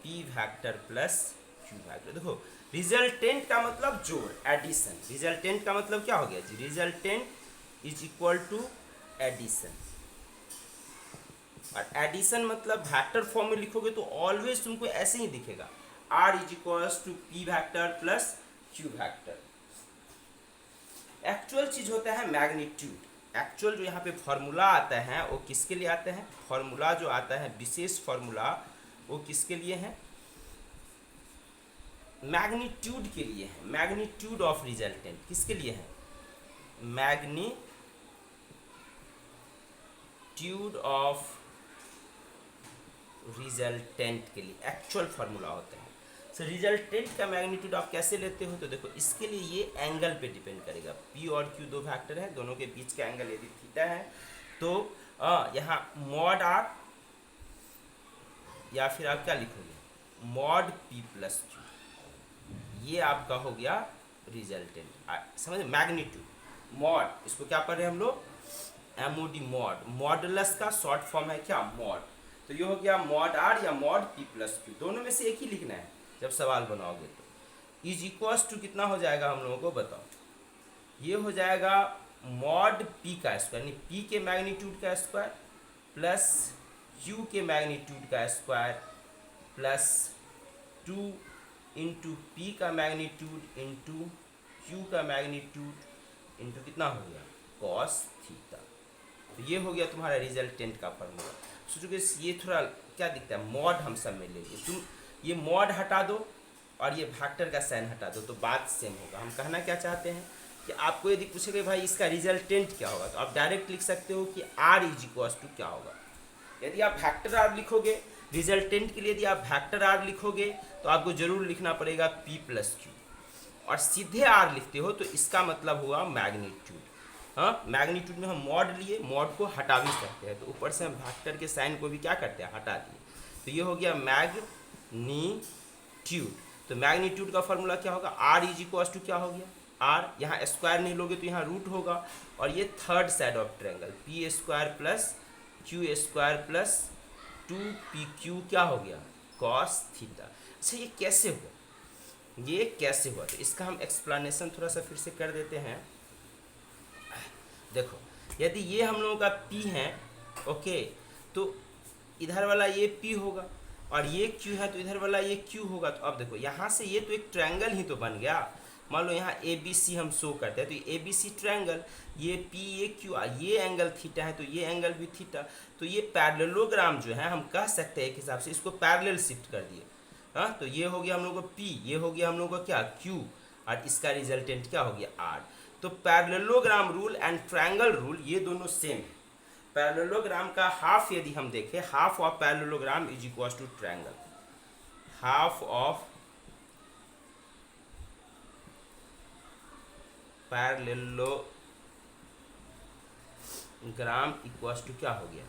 [SPEAKER 1] P factor plus Q factor. देखो रिजल्टेंट का मतलब जोड़, एडिशन। रिजल्टेंट का मतलब क्या हो गया जी, resultant is equal to addition. और एडिशन मतलब वेक्टर फॉर्म में लिखोगे तो ऑलवेज तुमको ऐसे ही दिखेगा, are is equals to P vector plus Q vector. Actual चीज होता है मैग्नीट्यूड। एक्चुअल जो यहाँ पे फॉर्मूला आता है वो किसके लिए आता है, फॉर्मूला जो आता है विशेष फॉर्मूला वो किसके लिए है, मैग्नीट्यूड के लिए है। मैग्नीट्यूड ऑफ रिजल्टेंट किसके लिए है, मैग्नीट्यूड ऑफ रिजल्टेंट के लिए एक्चुअल फार्मूला होता है। सो रिजल्टेंट का मैग्नीट्यूड आप कैसे लेते हो, तो देखो इसके लिए ये एंगल पे डिपेंड करेगा। पी और क्यू दो फैक्टर है, दोनों के बीच का एंगल यदि थीटा है तो यहाँ मॉड आर या फिर आप क्या लिखोगे मॉड पी प्लस क्यू, ये आपका हो गया रिजल्टेंट। समझ मैग्नीट्यूड मॉड, इसको क्या पढ़ रहे हैं हम लोग, एमओडी मॉड, मॉडुलस का शॉर्ट फॉर्म है क्या मॉड। तो ये हो गया मॉड आर या मॉड पी प्लस क्यू, दोनों में से एक ही लिखना है जब सवाल बनाओगे तो। इज इक्वल्स टू कितना हो जाएगा हम लोगों को बताओ, ये हो जाएगा मॉड पी का स्क्वायर, यानी पी के मैग्नीट्यूड का स्क्वायर प्लस क्यू के मैग्नीट्यूड का स्क्वायर प्लस 2 इंटू पी का मैग्नीट्यूड इंटू क्यू का मैग्नीट्यूड इंटू कितना हो गया कॉस थीटा। तो ये हो गया तुम्हारा रिजल्टेंट का फॉर्मूला। सोचोगे ये थोड़ा क्या दिखता है, मॉड हम सब में लेंगे, तुम ये मॉड हटा दो और ये फैक्टर का साइन हटा दो तो बात सेम होगा। हम कहना क्या चाहते हैं कि आपको यदि पूछेगा भाई इसका रिजल्टेंट क्या होगा, तो आप डायरेक्ट लिख सकते हो कि आर इज इक्वल्स टू क्या होगा। यदि आप फैक्टर आर लिखोगे रिजल्टेंट के लिए, यदि आप फैक्टर आर लिखोगे तो आपको जरूर लिखना पड़ेगा पी प्लस क्यू, और सीधे आर लिखते हो तो इसका मतलब हुआ मैग्नीट्यूड। हाँ, मैग्नीट्यूड में हम मॉड लिए, मॉड को हटा भी सकते हैं, तो ऊपर से हम फैक्टर के साइन को भी क्या करते हैं हटा दिए, तो ये हो गया मैग्नीट्यूड। तो मैग्नीट्यूड का फॉर्मूला क्या होगा, आर इज इक्वल्स टू क्या हो गया आर, यहाँ स्क्वायर नहीं लोगे तो यहाँ रूट होगा, और ये third side of triangle P square plus Q square plus 2pq क्या हो गया कॉस थीटा। अच्छा ये कैसे हुआ, ये कैसे हुआ, तो इसका हम एक्सप्लेनेशन थोड़ा सा फिर से कर देते हैं। देखो यदि ये हम लोगों का p है, ओके, तो इधर वाला ये p होगा और ये q है तो इधर वाला ये q होगा। तो अब देखो यहाँ से ये तो एक ट्रायंगल ही तो बन गया। मान लो यहाँ ए बी सी हम शो करते हैं तो ए बी सी ट्रायंगल, ये पी ये क्यू, ये एंगल थीटा है तो ये एंगल भी थीटा। तो ये पैरेललोग्राम जो है हम कह सकते हैं एक हिसाब से इसको पैरेलल शिफ्ट कर दिए। हाँ, तो ये हो गया हम लोग को P, ये हो गया हम लोग को क्या Q, और इसका रिजल्टेंट क्या हो गया R। तो parallelogram rule and triangle rule ये दोनों सेम है। पैरेललोग्राम का हाफ यदि हम देखें, half of parallelogram is equal to triangle, half of parallelogram equals to क्या हो गया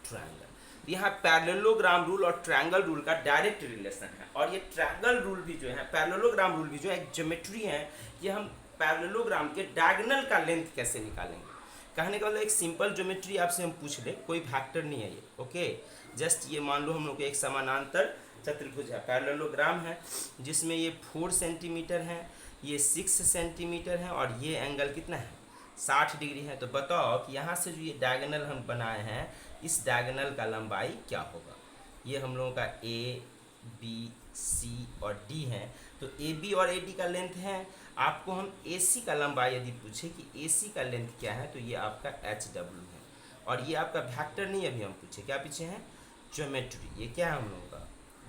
[SPEAKER 1] ट्रायंगल। तो यहाँ पैरेललोग्राम रूल और ट्रायंगल रूल का डायरेक्ट रिलेशन है। और ये ट्रायंगल रूल भी जो है, पैरेललोग्राम रूल भी जो है एक ज्योमेट्री है, ये हम पैरेललोग्राम के डायगोनल का लेंथ कैसे निकालेंगे। कहने का मतलब एक सिंपल ज्योमेट्री आपसे हम पूछ ले, कोई फैक्टर नहीं है ये, ओके। जस्ट ये मान लो हम लोग एक समानांतर चतुर्भुज है, पैरेललोग्राम है, जिसमें ये 4 सेंटीमीटर है, ये 6 सेंटीमीटर है, और ये एंगल कितना है 60 डिग्री है। तो बताओ कि यहाँ से जो ये डायगोनल हम बनाए हैं, इस डायगोनल का लंबाई क्या होगा। ये हम लोगों का ए बी सी और डी है, तो ए बी और ए डी का लेंथ है। आपको हम ए सी का लंबाई यदि पूछे कि ए सी का लेंथ क्या है, तो ये आपका एच डब्ल्यू है। और ये आपका वेक्टर नहीं, अभी हम पूछे क्या पीछे है ज्योमेट्री, ये क्या है हम लोगों का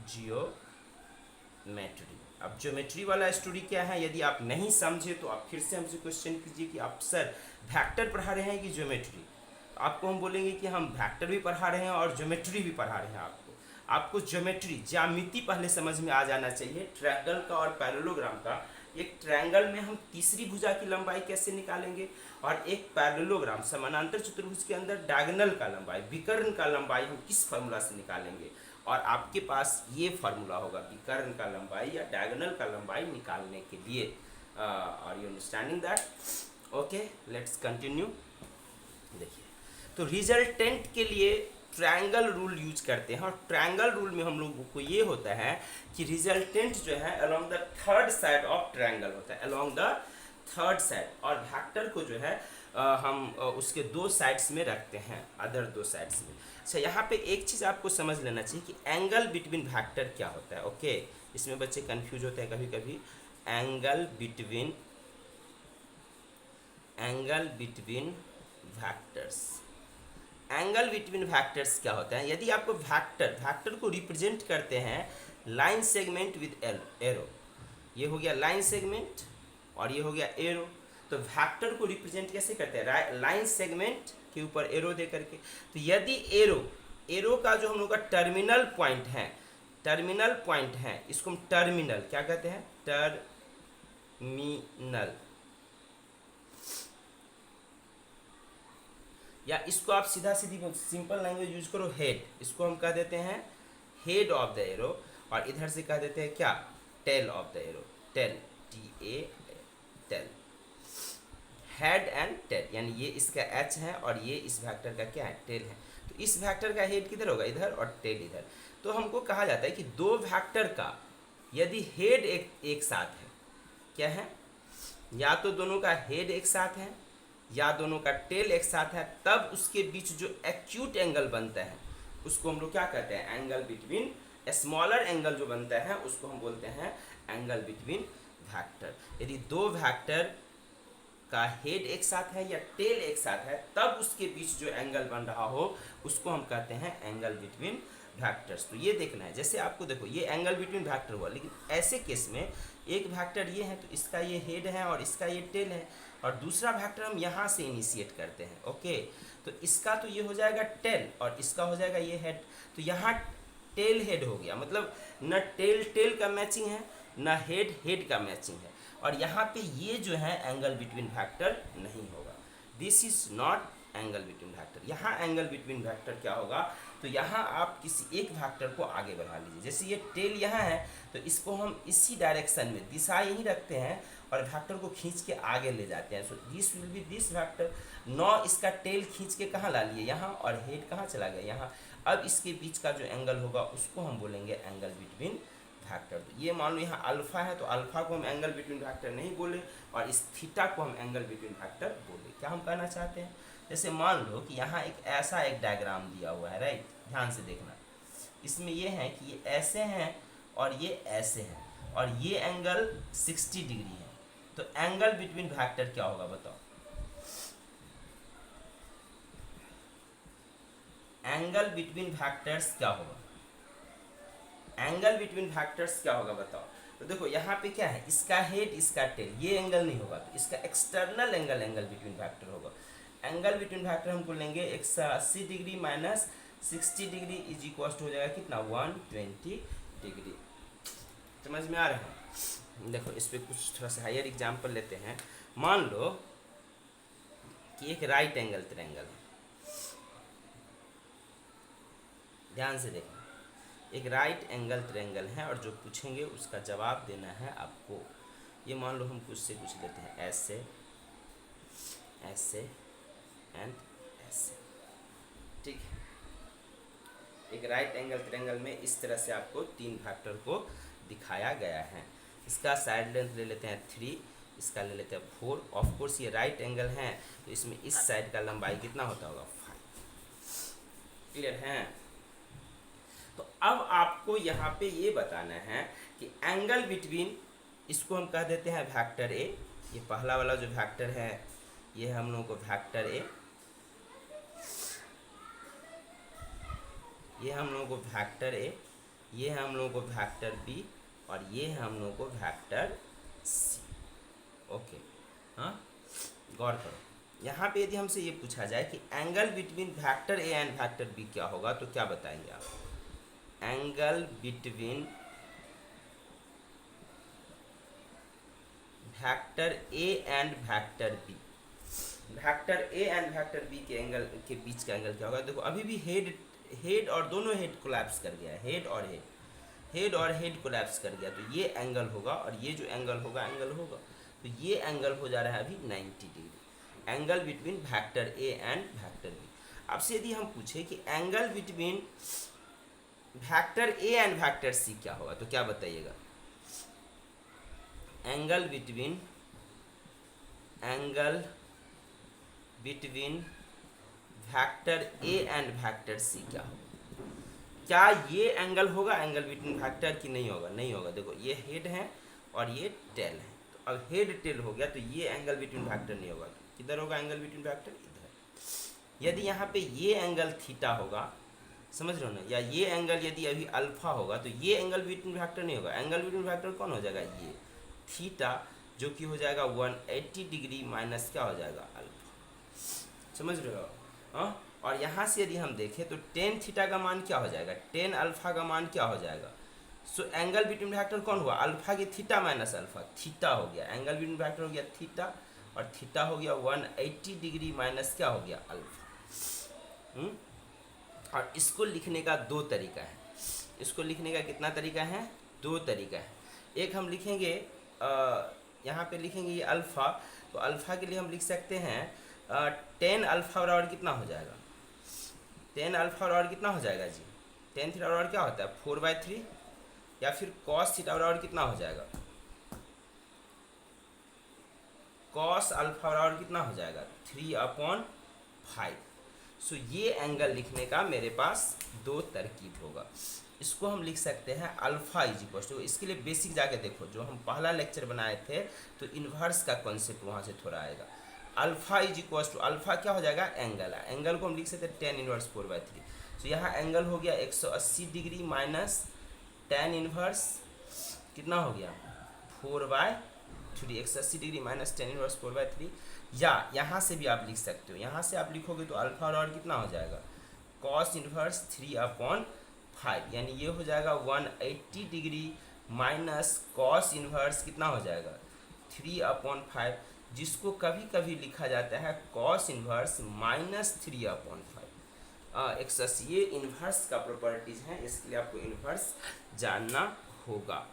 [SPEAKER 1] जियोमेट्री। अब ज्योमेट्री वाला स्टोरी क्या है, यदि आप नहीं समझे तो आप फिर से हमसे क्वेश्चन कीजिए कि आप सर वेक्टर पढ़ा रहे हैं कि ज्योमेट्री। आपको हम बोलेंगे कि हम वेक्टर भी पढ़ा रहे हैं और ज्योमेट्री भी पढ़ा रहे हैं। आपको ज्योमेट्री ज्यामिति पहले समझ में आ जाना चाहिए, ट्रायंगल का और पैरेललोग्राम का। एक ट्रायंगल में हम तीसरी भुजा की लंबाई कैसे निकालेंगे, और एक पैरेललोग्राम समानांतर चतुर्भुज के अंदर डायगोनल का लंबाई, विकर्ण का लंबाई हम किस फॉर्मूला से निकालेंगे, और आपके पास ये फार्मूला होगा विकर्ण का लंबाई या डायगोनल का लंबाई निकालने के लिए। Are you understanding that? Okay, let's continue. देखिए, तो रिजल्टेंट के लिए ट्रायंगल रूल यूज करते हैं, और ट्रायंगल रूल में हम लोगों को ये होता है कि रिजल्टेंट जो है along the third side of triangle होता है, अलोंग द थर्ड साइड, और फैक्टर को जो है हम उसके दो साइड्स में रखते हैं, अदर दो साइड्स में। अच्छा, यहाँ पे एक चीज़ आपको समझ लेना चाहिए कि एंगल बिटवीन फैक्टर क्या होता है। ओके, इसमें बच्चे कंफ्यूज होते हैं कभी कभी। Angle between factors, angle between factors क्या होता है? यदि आपको फैक्टर को रिप्रेजेंट करते हैं लाइन सेगमेंट विद एरो, ये हो गया लाइन सेगमेंट और ये हो गया एरो, तो फैक्टर को रिप्रेजेंट कैसे करते हैं? लाइन सेगमेंट के ऊपर एरो दे करके। तो यदि एरो का जो हम लोग का टर्मिनल पॉइंट है, इसको हम टर्मिनल क्या कहते हैं? टर्मिनल, या इसको आप सीधा सीधी सिंपल लैंग्वेज यूज करो, हेड, इसको हम कह देते हैं हेड ऑफ द एरो, और इधर से कह देते हैं क्या? Tail of the arrow, tail, tail, head and tail, यानी ये इसका एच है और ये इस वेक्टर का क्या है? टेल है। तो इस वेक्टर का हेड किधर होगा? इधर, और टेल इधर। तो हमको कहा जाता है कि दो वेक्टर का यदि हेड एक साथ है, क्या है? या तो दोनों का हेड एक साथ है या दोनों का टेल एक साथ है, तब उसके बीच जो एक्यूट एंगल बनता है उसको हम लोग क्या कहते हैं? एंगल बिटवीन, स्मॉलर एंगल जो बनता है उसको हम बोलते हैं एंगल बिटवीन वेक्टर। यदि दो वेक्टर का हेड एक साथ है या टेल एक साथ है, तब उसके बीच जो एंगल बन रहा हो उसको हम कहते हैं एंगल बिटवीन वेक्टर्स। तो ये देखना है, जैसे आपको देखो ये एंगल बिटवीन वेक्टर हुआ, लेकिन ऐसे केस में एक वेक्टर ये है तो इसका ये हेड है और इसका ये टेल है, और दूसरा वेक्टर हम यहाँ से इनिशिएट करते हैं। ओके, तो इसका तो ये हो जाएगा टेल और इसका हो जाएगा ये हेड, तो यहाँ टेल हेड हो गया, मतलब न टेल का मैचिंग है न हेड का मैचिंग है, और यहाँ पे ये जो है एंगल बिटवीन वेक्टर नहीं होगा। This is naught angle between vector. यहाँ एंगल बिटवीन वेक्टर क्या होगा? तो यहाँ आप किसी एक वेक्टर को आगे बढ़ा लीजिए, जैसे ये टेल यहाँ है तो इसको हम इसी डायरेक्शन में, दिशा यही रखते हैं और वेक्टर को खींच के आगे ले जाते हैं। So this will be this vector. Now इसका टेल खींच के कहाँ ला लिए? यहाँ, और हेड कहाँ चला गया? यहाँ। अब इसके बीच का जो एंगल होगा उसको हम बोलेंगे एंगल बिटवीन वेक्टर। तो ये मान लो यहाँ अल्फा है तो अल्फा को हम एंगल बिटवीन वेक्टर नहीं बोले, और इस थीटा को हम एंगल बिटवीन वेक्टर बोले। क्या हम कहना चाहते हैं? जैसे मान लो कि यहाँ एक डायग्राम दिया हुआ है, राइट, ध्यान से देखना। इसमें ये है कि ये ऐसे हैं और ये ऐसे हैं, और ये एंगल 60 डिग्री है, तो एंगल बिटवीन वेक्टर क्या होगा बताओ? एंगल बिटवीन वेक्टर्स क्या होगा? एंगल बिटवीन वेक्टर्स क्या होगा बताओ? तो देखो यहाँ पे क्या है, इसका हेड इसका टेल, ये एंगल नहीं होगा, तो इसका एक्सटर्नल एंगल बिटवीन वेक्टर होगा। एंगल बिटवीन वेक्टर हमको लेंगे 180 degree minus 60 degree is equal हो जाएगा कितना? 120 डिग्री। समझ में आ रहा है? देखो इस पर कुछ थोड़ा सा हायर एग्जाम्पल लेते हैं। मान लो कि एक राइट एंगल ट्रायंगल है, ध्यान से देखना, एक राइट एंगल ट्रायंगल है और जो पूछेंगे उसका जवाब देना है आपको। ये मान लो हम कुछ से कुछ लेते हैं, ऐसे, ऐसे एंड ऐसे, ठीक है। एक राइट एंगल ट्रायंगल में इस तरह से आपको तीन फैक्टर को दिखाया गया है। इसका साइड लेंथ ले लेते हैं 3, इसका ले लेते हैं 4। ऑफ कोर्स ये राइट एंगल है तो इसमें इस साइड का लंबाई कितना होता होगा? 5। क्लियर है? तो अब आपको यहाँ पे ये बताना है कि एंगल बिटवीन, इसको हम कह देते हैं वेक्टर ए, ये पहला वाला जो वेक्टर है ये हम लोगों को वेक्टर ए, ये हम लोगों को वेक्टर ए, ये है हम लोगों को वेक्टर बी, और ये है हम लोगों को वेक्टर सी। ओके, हाँ, गौर करो। यहाँ पे यदि हमसे ये पूछा जाए कि angle between vector A and vector B क्या होगा, तो क्या बताएंगे आप? Angle between vector A and vector B, vector A and vector B के एंगल के बीच का एंगल क्या होगा? देखो अभी भी हेड हेड और दोनों हेड कोलैप्स कर गया, हेड और हेड कोलैप्स कर गया, तो ये एंगल होगा और ये जो एंगल होगा तो ये एंगल हो जा रहा है अभी 90 degree, angle between vector A and vector B. आपसे यदि हम पूछे कि angle between vector A and vector C क्या होगा, तो क्या बताइएगा? Angle between vector A and vector C क्या होगा? क्या ये एंगल होगा एंगल बिटवीन वेक्टर की? नहीं होगा, नहीं होगा। देखो ये हेड है और ये टेल है, तो अब हेड टेल हो गया तो ये एंगल बिटवीन वेक्टर नहीं होगा। किधर होगा एंगल बिटवीन वेक्टर? इधर। यदि यहाँ पे ये एंगल थीटा होगा, समझ रहे हो ना, या ये एंगल यदि अभी अल्फा होगा तो ये एंगल बिटवीन वेक्टर नहीं होगा। एंगल बिटवीन वेक्टर कौन हो जाएगा? ये थीटा, जो कि हो जाएगा 180 डिग्री माइनस क्या हो जाएगा? अल्फा। समझ रहे हो? हाँ। और यहाँ से यदि हम देखें तो टेन थीटा का मान क्या हो जाएगा? टेन अल्फा का मान क्या हो जाएगा? सो एंगल बिटवीन वेक्टर कौन हुआ? अल्फा की थीटा माइनस अल्फा, थीटा हो गया। एंगल बिटवीन वेक्टर हो गया थीटा, और थीटा हो गया 180 डिग्री माइनस क्या हो गया? अल्फा। और इसको लिखने का दो तरीका है। इसको लिखने का कितना तरीका है? दो तरीका है। एक हम लिखेंगे, यहाँ पे लिखेंगे ये अल्फ़ा, तो अल्फ़ा के लिए हम लिख सकते हैं 10 अल्फ़ा बराबर कितना हो जाएगा? 10 अल्फ़ा बराबर कितना हो जाएगा जी? 10 थीटा बराबर क्या होता है? 4/3, या फिर कॉस थीटा बराबर कितना हो जाएगा? कॉस अल्फ़ा बराबर कितना हो जाएगा? 3/5। सो ये एंगल लिखने का मेरे पास दो तरकीब होगा। इसको हम लिख सकते हैं अल्फ़ा इज इक्वल टू, इसके लिए बेसिक जाके देखो, जो हम पहला लेक्चर बनाए थे तो इन्वर्स का कॉन्सेप्ट वहाँ से थोड़ा आएगा। Alpha is equal to, alpha क्या हो जाएगा? एंगल है। एंगल को हम लिख सकते हैं 10 इनवर्स 4/3। तो यहाँ एंगल हो गया 180 डिग्री माइनस 10 इनवर्स कितना हो गया? 4/3। 180 डिग्री माइनस 10 इनवर्स 4/3। या यहाँ से भी आप लिख सकते हो, यहाँ से आप लिखोगे तो अल्फा और कितना हो जाएगा? कॉस इनवर्स 3/5, यानी ये हो जाएगा 180 डिग्री माइनस कॉस इनवर्स कितना हो जाएगा? 3/5, जिसको कभी कभी लिखा जाता है कॉस इनवर्स माइनस 3/5। ये इन्वर्स का प्रॉपर्टीज है, इसलिए आपको इन्वर्स जानना होगा।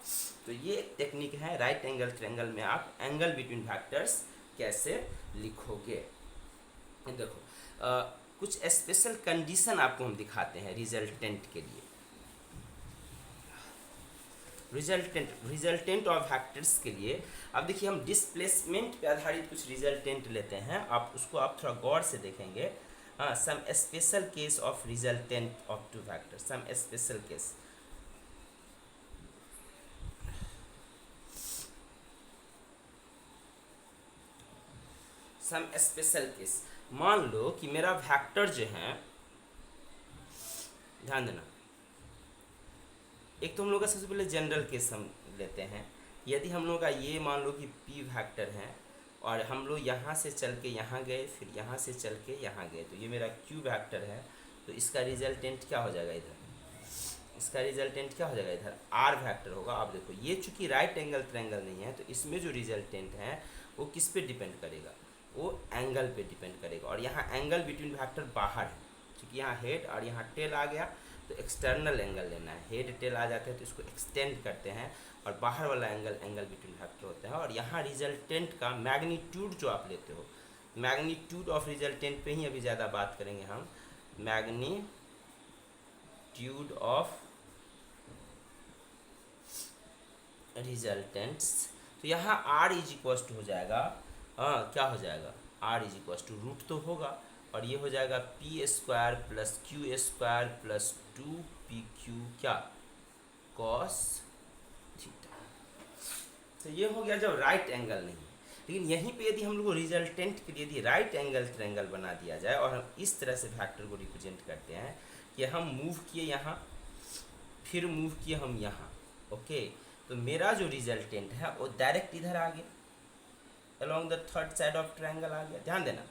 [SPEAKER 1] तो ये एक टेक्निक है, राइट एंगल ट्रायंगल में आप एंगल बिटवीन फैक्टर्स कैसे लिखोगे। देखो कुछ स्पेशल कंडीशन आपको हम दिखाते हैं रिजल्टेंट के लिए। रिजल्टेंट ऑफ फैक्टर्स के लिए अब देखिए, हम डिस्प्लेसमेंट पे आधारित कुछ रिजल्टेंट लेते हैं, आप उसको आप थोड़ा गौर से देखेंगे। Some special case of resultant of two factors, some special case. Some special case, मान लो कि मेरा वेक्टर जो है, ध्यान देना, एक तो हम लोग का सबसे पहले जनरल केस हम लेते हैं। यदि हम लोग का ये मान लो कि पी वेक्टर है और हम लोग यहाँ से चल के यहाँ गए, फिर यहाँ से चल के यहाँ गए, तो ये मेरा क्यू वेक्टर है, तो इसका रिजल्टेंट क्या हो जाएगा इधर? इसका रिजल्टेंट क्या हो जाएगा इधर? आर वेक्टर होगा। अब देखो ये चूंकि राइट एंगल ट्रायंगल नहीं है, तो इसमें जो रिजल्टेंट है वो किस पे डिपेंड करेगा? वो एंगल पे डिपेंड करेगा। और यहाँ एंगल बिटवीन वेक्टर बाहर है, क्योंकि यहाँ हेड और यहाँ टेल आ गया, तो एक्सटर्नल एंगल लेना है। हेड टेल आ जाते हैं तो इसको एक्सटेंड करते हैं, और बाहर वाला एंगल बिटवीन वेक्टर होता है। और यहाँ रिजल्टेंट का मैग्नीट्यूड जो आप लेते हो, मैग्नीट्यूड ऑफ रिजल्टेंट पे ही अभी ज़्यादा बात करेंगे हम। मैग्नीट्यूड ऑफ रिजल्टेंट्स, तो यहाँ आर इज इक्वल टू हो जाएगा, क्या हो जाएगा? R is equal to root तो होगा, और ये हो जाएगा P square plus Q square plus 2pq क्या? Cos theta. तो ये हो गया जब राइट एंगल नहीं है। लेकिन यहीं पे यदि हम लोग को रिजल्टेंट के लिए यदि राइट एंगल ट्रायंगल बना दिया जाए और हम इस तरह से फैक्टर को रिप्रेजेंट करते हैं कि हम मूव किए यहाँ, फिर मूव किए हम यहाँ, ओके, तो मेरा जो रिजल्टेंट है वो डायरेक्ट इधर आ गया, along the third side of triangle आ गया। ध्यान देना,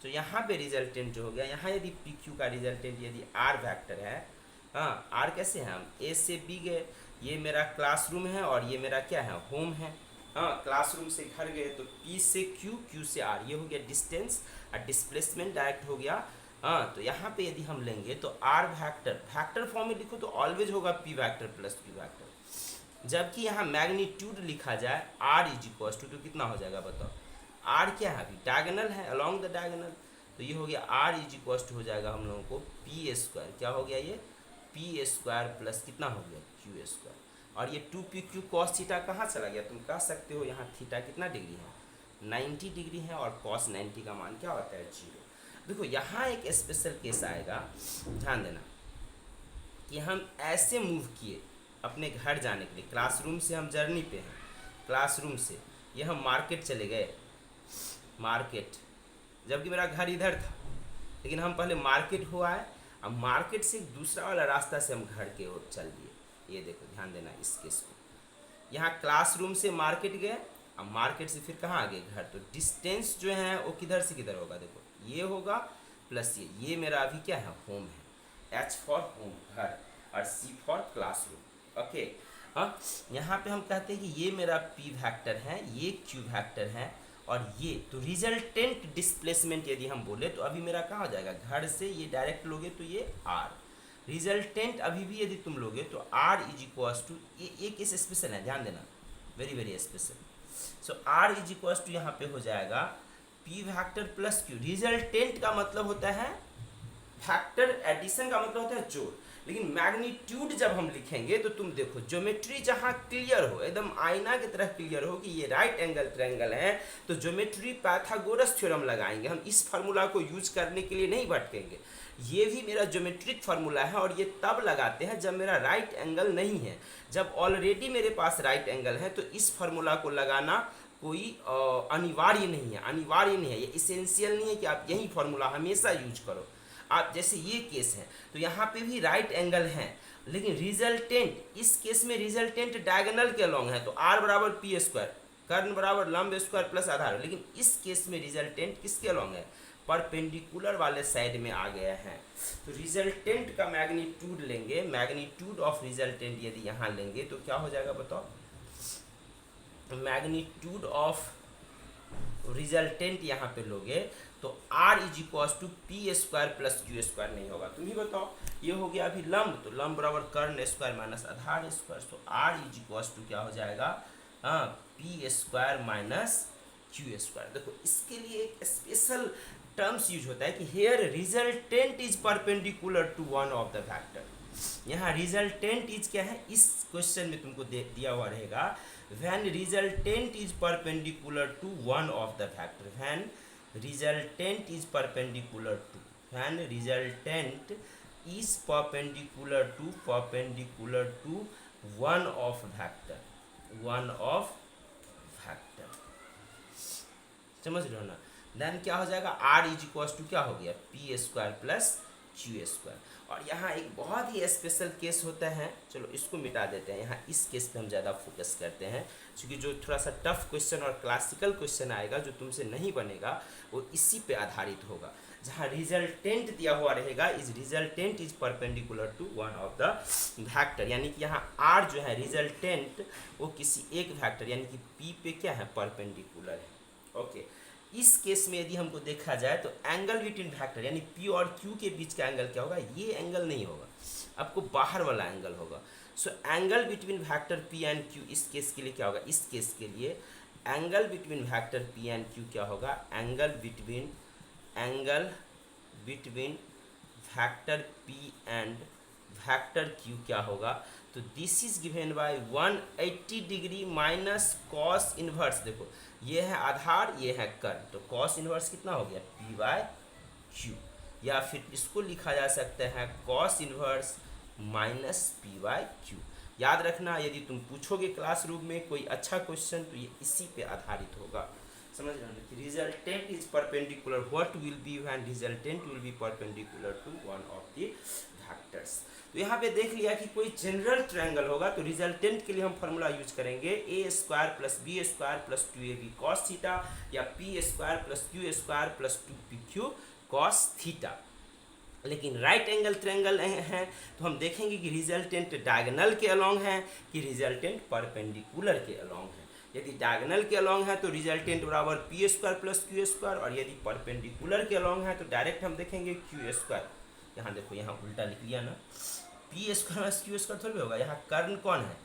[SPEAKER 1] तो यहाँ पे रिजल्टेंट जो हो गया, यहाँ यदि पी क्यू का रिजल्टेंट यदि आर वेक्टर है, हाँ, आर कैसे है? हम ए से बी गए, ये मेरा क्लासरूम है और ये मेरा क्या है? होम है। हाँ, क्लासरूम से घर गए तो पी से क्यू, क्यू से आर, ये हो गया डिस्टेंस, और डिस्प्लेसमेंट डायरेक्ट हो गया हाँ, तो यहाँ पे यदि हम लेंगे तो आर वेक्टर फॉर्म में लिखो तो ऑलवेज होगा P vector plus Q vector, जबकि यहाँ मैग्नीट्यूड लिखा जाए आर इज इक्वल टू, तो कितना हो जाएगा बताओ। आर क्या है, अभी डायगोनल है, अलोंग द डायगोनल, तो ये हो गया आर इज इक्वल टू हो जाएगा हम लोगों को पी स्क्वायर, क्या हो गया ये पी स्क्वायर प्लस कितना हो गया क्यू स्क्वायर। और ये 2pq कॉस थीटा कहाँ चला गया, तुम कह सकते हो यहाँ थीटा कितना डिग्री है 90 डिग्री है, और कॉस 90 का मान क्या होता है 0। देखो यहाँ एक स्पेशल केस आएगा, ध्यान देना कि हम ऐसे मूव किए अपने घर जाने के लिए, क्लासरूम से हम जर्नी पे हैं, क्लासरूम से ये हम मार्केट चले गए, मार्केट, जबकि मेरा घर इधर था, लेकिन हम पहले मार्केट हुआ है, अब मार्केट से दूसरा वाला रास्ता से हम घर के ओर चल दिए। ये देखो ध्यान देना इस केस को, यहाँ क्लासरूम से मार्केट गए, अब मार्केट से फिर कहाँ आ गए घर, तो डिस्टेंस जो है वो किधर से किधर होगा, देखो ये होगा प्लस ये मेरा अभी क्या है होम है, H फॉर होम घर और C फॉर क्लासरूम। ओके, हाँ यहाँ पे हम कहते हैं कि ये मेरा P वेक्टर है, ये Q वेक्टर है, और ये तो रिजल्टेंट डिस्प्लेसमेंट यदि हम बोले तो अभी मेरा कहाँ हो जाएगा, घर से ये डायरेक्ट लोगे तो ये R, रिजल्टेंट अभी भी यदि तुम लोगे तो R इज इक्वल्स टू, ये एक केस स्पेशल है, ध्यान देना very very special. So R is equals to यहाँ पे हो जाएगा P vector plus Q, resultant का मतलब होता है फैक्टर, एडिशन का मतलब होता है जोड़, लेकिन मैग्नीट्यूड जब हम लिखेंगे तो तुम देखो ज्योमेट्री जहाँ क्लियर हो, एकदम आईना की तरह क्लियर हो कि ये राइट एंगल ट्रायंगल है, तो ज्योमेट्री पाइथागोरस थ्योरम लगाएंगे हम, इस फार्मूला को यूज करने के लिए नहीं भटकेंगे। ये भी मेरा ज्योमेट्रिक फार्मूला है, और ये तब लगाते हैं जब मेरा राइट एंगल नहीं है, जब ऑलरेडी मेरे पास राइट एंगल है तो इस फार्मूला को लगाना कोई अनिवार्य नहीं है, अनिवार्य नहीं है, ये इसेंशियल नहीं है कि आप यही फार्मूला हमेशा यूज करो। आप जैसे ये केस है तो यहाँ पे भी राइट एंगल है, लेकिन रिजल्टेंट इस केस में रिजल्टेंट डायगोनल के अलॉन्ग है, तो आर बराबर पी स्क्वायर, कर्ण बराबर लंब स्क्वायर प्लस आधार, लेकिन इस केस में रिजल्टेंट किसके अलॉन्ग है, परपेंडिकुलर वाले साइड में आ गया है। तो रिजल्टेंट का मैग्नीट्यूड लेंगे, मैग्नीट्यूड ऑफ रिजल्टेंट यदि यहाँ लेंगे तो क्या हो जाएगा बताओ, मैग्नीट्यूड ऑफ रिजल्टेंट यहाँ पे लोगे तो R is equal to P square plus Q square नहीं होगा, तुम ही बताओ। ये हो गया अभी लंब, तो लंब बराबर कर्ण स्क्वायर माइनस आधार स्क्वायर, तो R इज इक्वल टू क्या हो जाएगा, हाँ P square minus Q square. देखो इसके लिए एक स्पेशल टर्म्स यूज होता है कि here resultant is perpendicular to one of the factor. यहाँ रिजल्टेंट इज क्या है, इस क्वेश्चन में तुमको दिया हुआ रहेगा when resultant is perpendicular to one of the factor, when resultant is perpendicular to, when resultant is perpendicular to one of vector, समझ रहे हो ना। देन क्या हो जाएगा, r इज इक्वल टू क्या हो गया P square plus Q square. और यहाँ एक बहुत ही स्पेशल केस होता है, चलो इसको मिटा देते हैं, यहाँ इस केस पे हम ज़्यादा फोकस करते हैं, क्योंकि जो थोड़ा सा टफ क्वेश्चन और क्लासिकल क्वेश्चन आएगा जो तुमसे नहीं बनेगा वो इसी पे आधारित होगा, जहाँ रिजल्टेंट दिया हुआ रहेगा is resultant is perpendicular to one of the vector, यानी कि यहाँ आर जो है रिजल्टेंट वो किसी एक वेक्टर यानी कि पी पे क्या है परपेंडिकुलर है। ओके, इस केस में यदि हमको देखा जाए तो एंगल बिटवीन वेक्टर यानी P और Q के बीच का एंगल क्या होगा, ये एंगल नहीं होगा, आपको बाहर वाला एंगल होगा। So angle between vector P and Q इस केस के लिए क्या होगा, इस केस के लिए angle between vector P and Q क्या होगा, angle between vector P and vector Q क्या होगा, तो this is given bye 180 degree minus cos inverse. देखो ये है आधार, ये है कर्ण, तो कॉस इनवर्स कितना हो गया P बाय Q, या फिर इसको लिखा जा सकता है cos inverse minus P by Q। याद रखना यदि तुम पूछोगे क्लासरूम में कोई अच्छा क्वेश्चन तो ये इसी पे आधारित होगा, समझ रहे हो कि resultant is perpendicular, what will be when resultant will be perpendicular to one of the vectors. तो यहाँ पे देख लिया कि कोई जनरल ट्रायंगल होगा तो रिजल्टेंट के लिए हम फार्मूला यूज करेंगे A square plus B square plus 2ab cos theta, या P square plus Q square plus 2pq cos theta. लेकिन राइट एंगल ट्रायंगल है तो हम देखेंगे कि रिजल्टेंट डायगोनल के अलॉन्ग है कि रिजल्टेंट परपेंडिकुलर के अलॉन्ग है। यदि डायगोनल के अलॉन्ग है तो रिजल्टेंट बराबर P square plus Q square, और यदि परपेंडिकुलर के अलॉन्ग है तो डायरेक्ट हम देखेंगे क्यू स्क्वायर। यहाँ देखो यहाँ उल्टा लिख लिया ना, P square minus Q square थोड़ी होगा, यहाँ कर्ण कौन है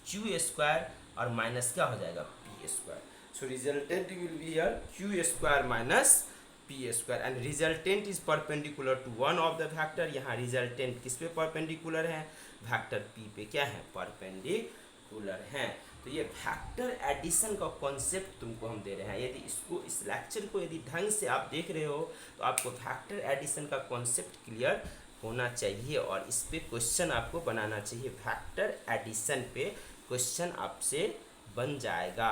[SPEAKER 1] क्यू स्क्वायर और माइनस क्या हो जाएगा P square. So resultant will be here Q square minus P square and resultant is perpendicular to one of the factor. यहाँ रिजल्टेंट किस पे परपेंडिकुलर है, फैक्टर पी पे क्या है परपेंडिकुलर है। तो ये फैक्टर एडिशन का कॉन्सेप्ट तुमको हम दे रहे हैं। यदि इसको इस लेक्चर को यदि ढंग से आप देख रहे हो तो आपको फैक्टर एडिशन का कॉन्सेप्ट क्लियर होना चाहिए और इस पे क्वेश्चन आपको बनाना चाहिए। फैक्टर एडिशन पे क्वेश्चन आपसे बन जाएगा।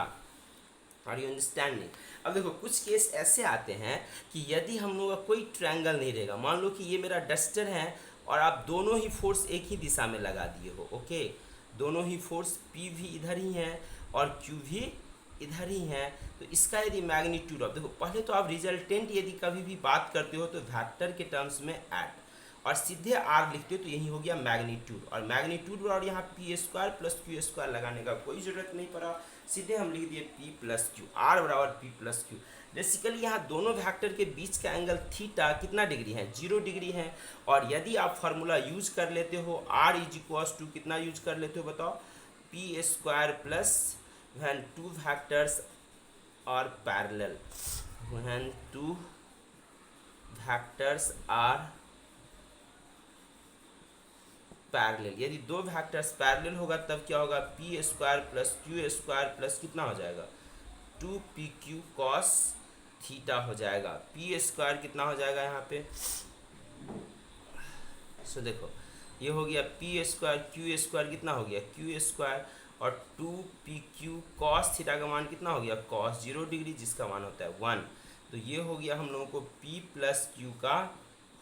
[SPEAKER 1] Are you understanding. अब देखो कुछ केस ऐसे आते हैं कि यदि हम लोग का कोई ट्रायंगल नहीं रहेगा, मान लो कि ये मेरा डस्टर है और आप दोनों ही फोर्स एक ही दिशा में लगा दिए हो, ओके, दोनों ही फोर्स P भी इधर ही हैं और Q भी इधर ही हैं, तो इसका यदि मैग्नीट्यूड ऑफ, देखो पहले तो आप रिजल्टेंट यदि कभी भी बात करते हो तो वेक्टर के टर्म्स में ऐड और सीधे R लिखते हो तो यही हो गया मैग्नीट्यूड, और मैग्नीट्यूड और यहाँ P square plus Q square लगाने का कोई ज़रूरत नहीं पड़ा, सीधे हम लिख दिए P प्लस क्यू, R बराबर P प्लस क्यू। बेसिकली यहाँ दोनों वेक्टर के बीच का एंगल थीटा कितना डिग्री है 0 डिग्री है, और यदि आप फार्मूला यूज कर लेते हो R इज इक्वल्स टू कितना यूज कर लेते हो बताओ, P square plus when two vectors are parallel, when two vectors are parallel, यदि दो वेक्टर्स पैरेलल होगा तब क्या होगा P square plus Q square plus कितना हो जाएगा 2pq cos थीटा हो जाएगा। पी स्क्वायर कितना हो जाएगा यहाँ पे, सो देखो ये हो गया पी स्क्वायर, क्यू स्क्वायर कितना हो गया क्यू स्क्वायर, और 2pq cos थीटा का मान कितना हो गया cos 0 डिग्री जिसका मान होता है 1। तो ये हो गया हम लोगों को p प्लस क्यू का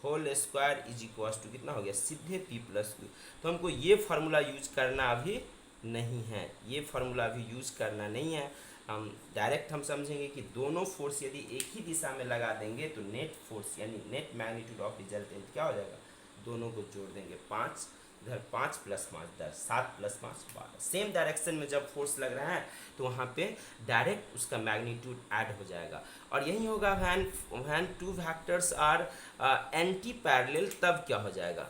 [SPEAKER 1] whole square is equal to कितना हो गया सीधे p प्लस क्यू। तो हमको ये फार्मूला यूज करना अभी नहीं है, ये फार्मूला अभी यूज करना नहीं है, हम डायरेक्ट हम समझेंगे कि दोनों फोर्स यदि एक ही दिशा में लगा देंगे तो नेट फोर्स यानी नेट मैग्नीट्यूड ऑफ रिजल्टेंट क्या हो जाएगा, दोनों को जोड़ देंगे 5, इधर 5 प्लस 5 10, 7 प्लस 5 12, सेम डायरेक्शन में जब फोर्स लग रहा है तो वहाँ पे डायरेक्ट उसका मैग्नीट्यूड ऐड हो जाएगा। और यही होगा when two vectors are anti parallel, तब क्या हो जाएगा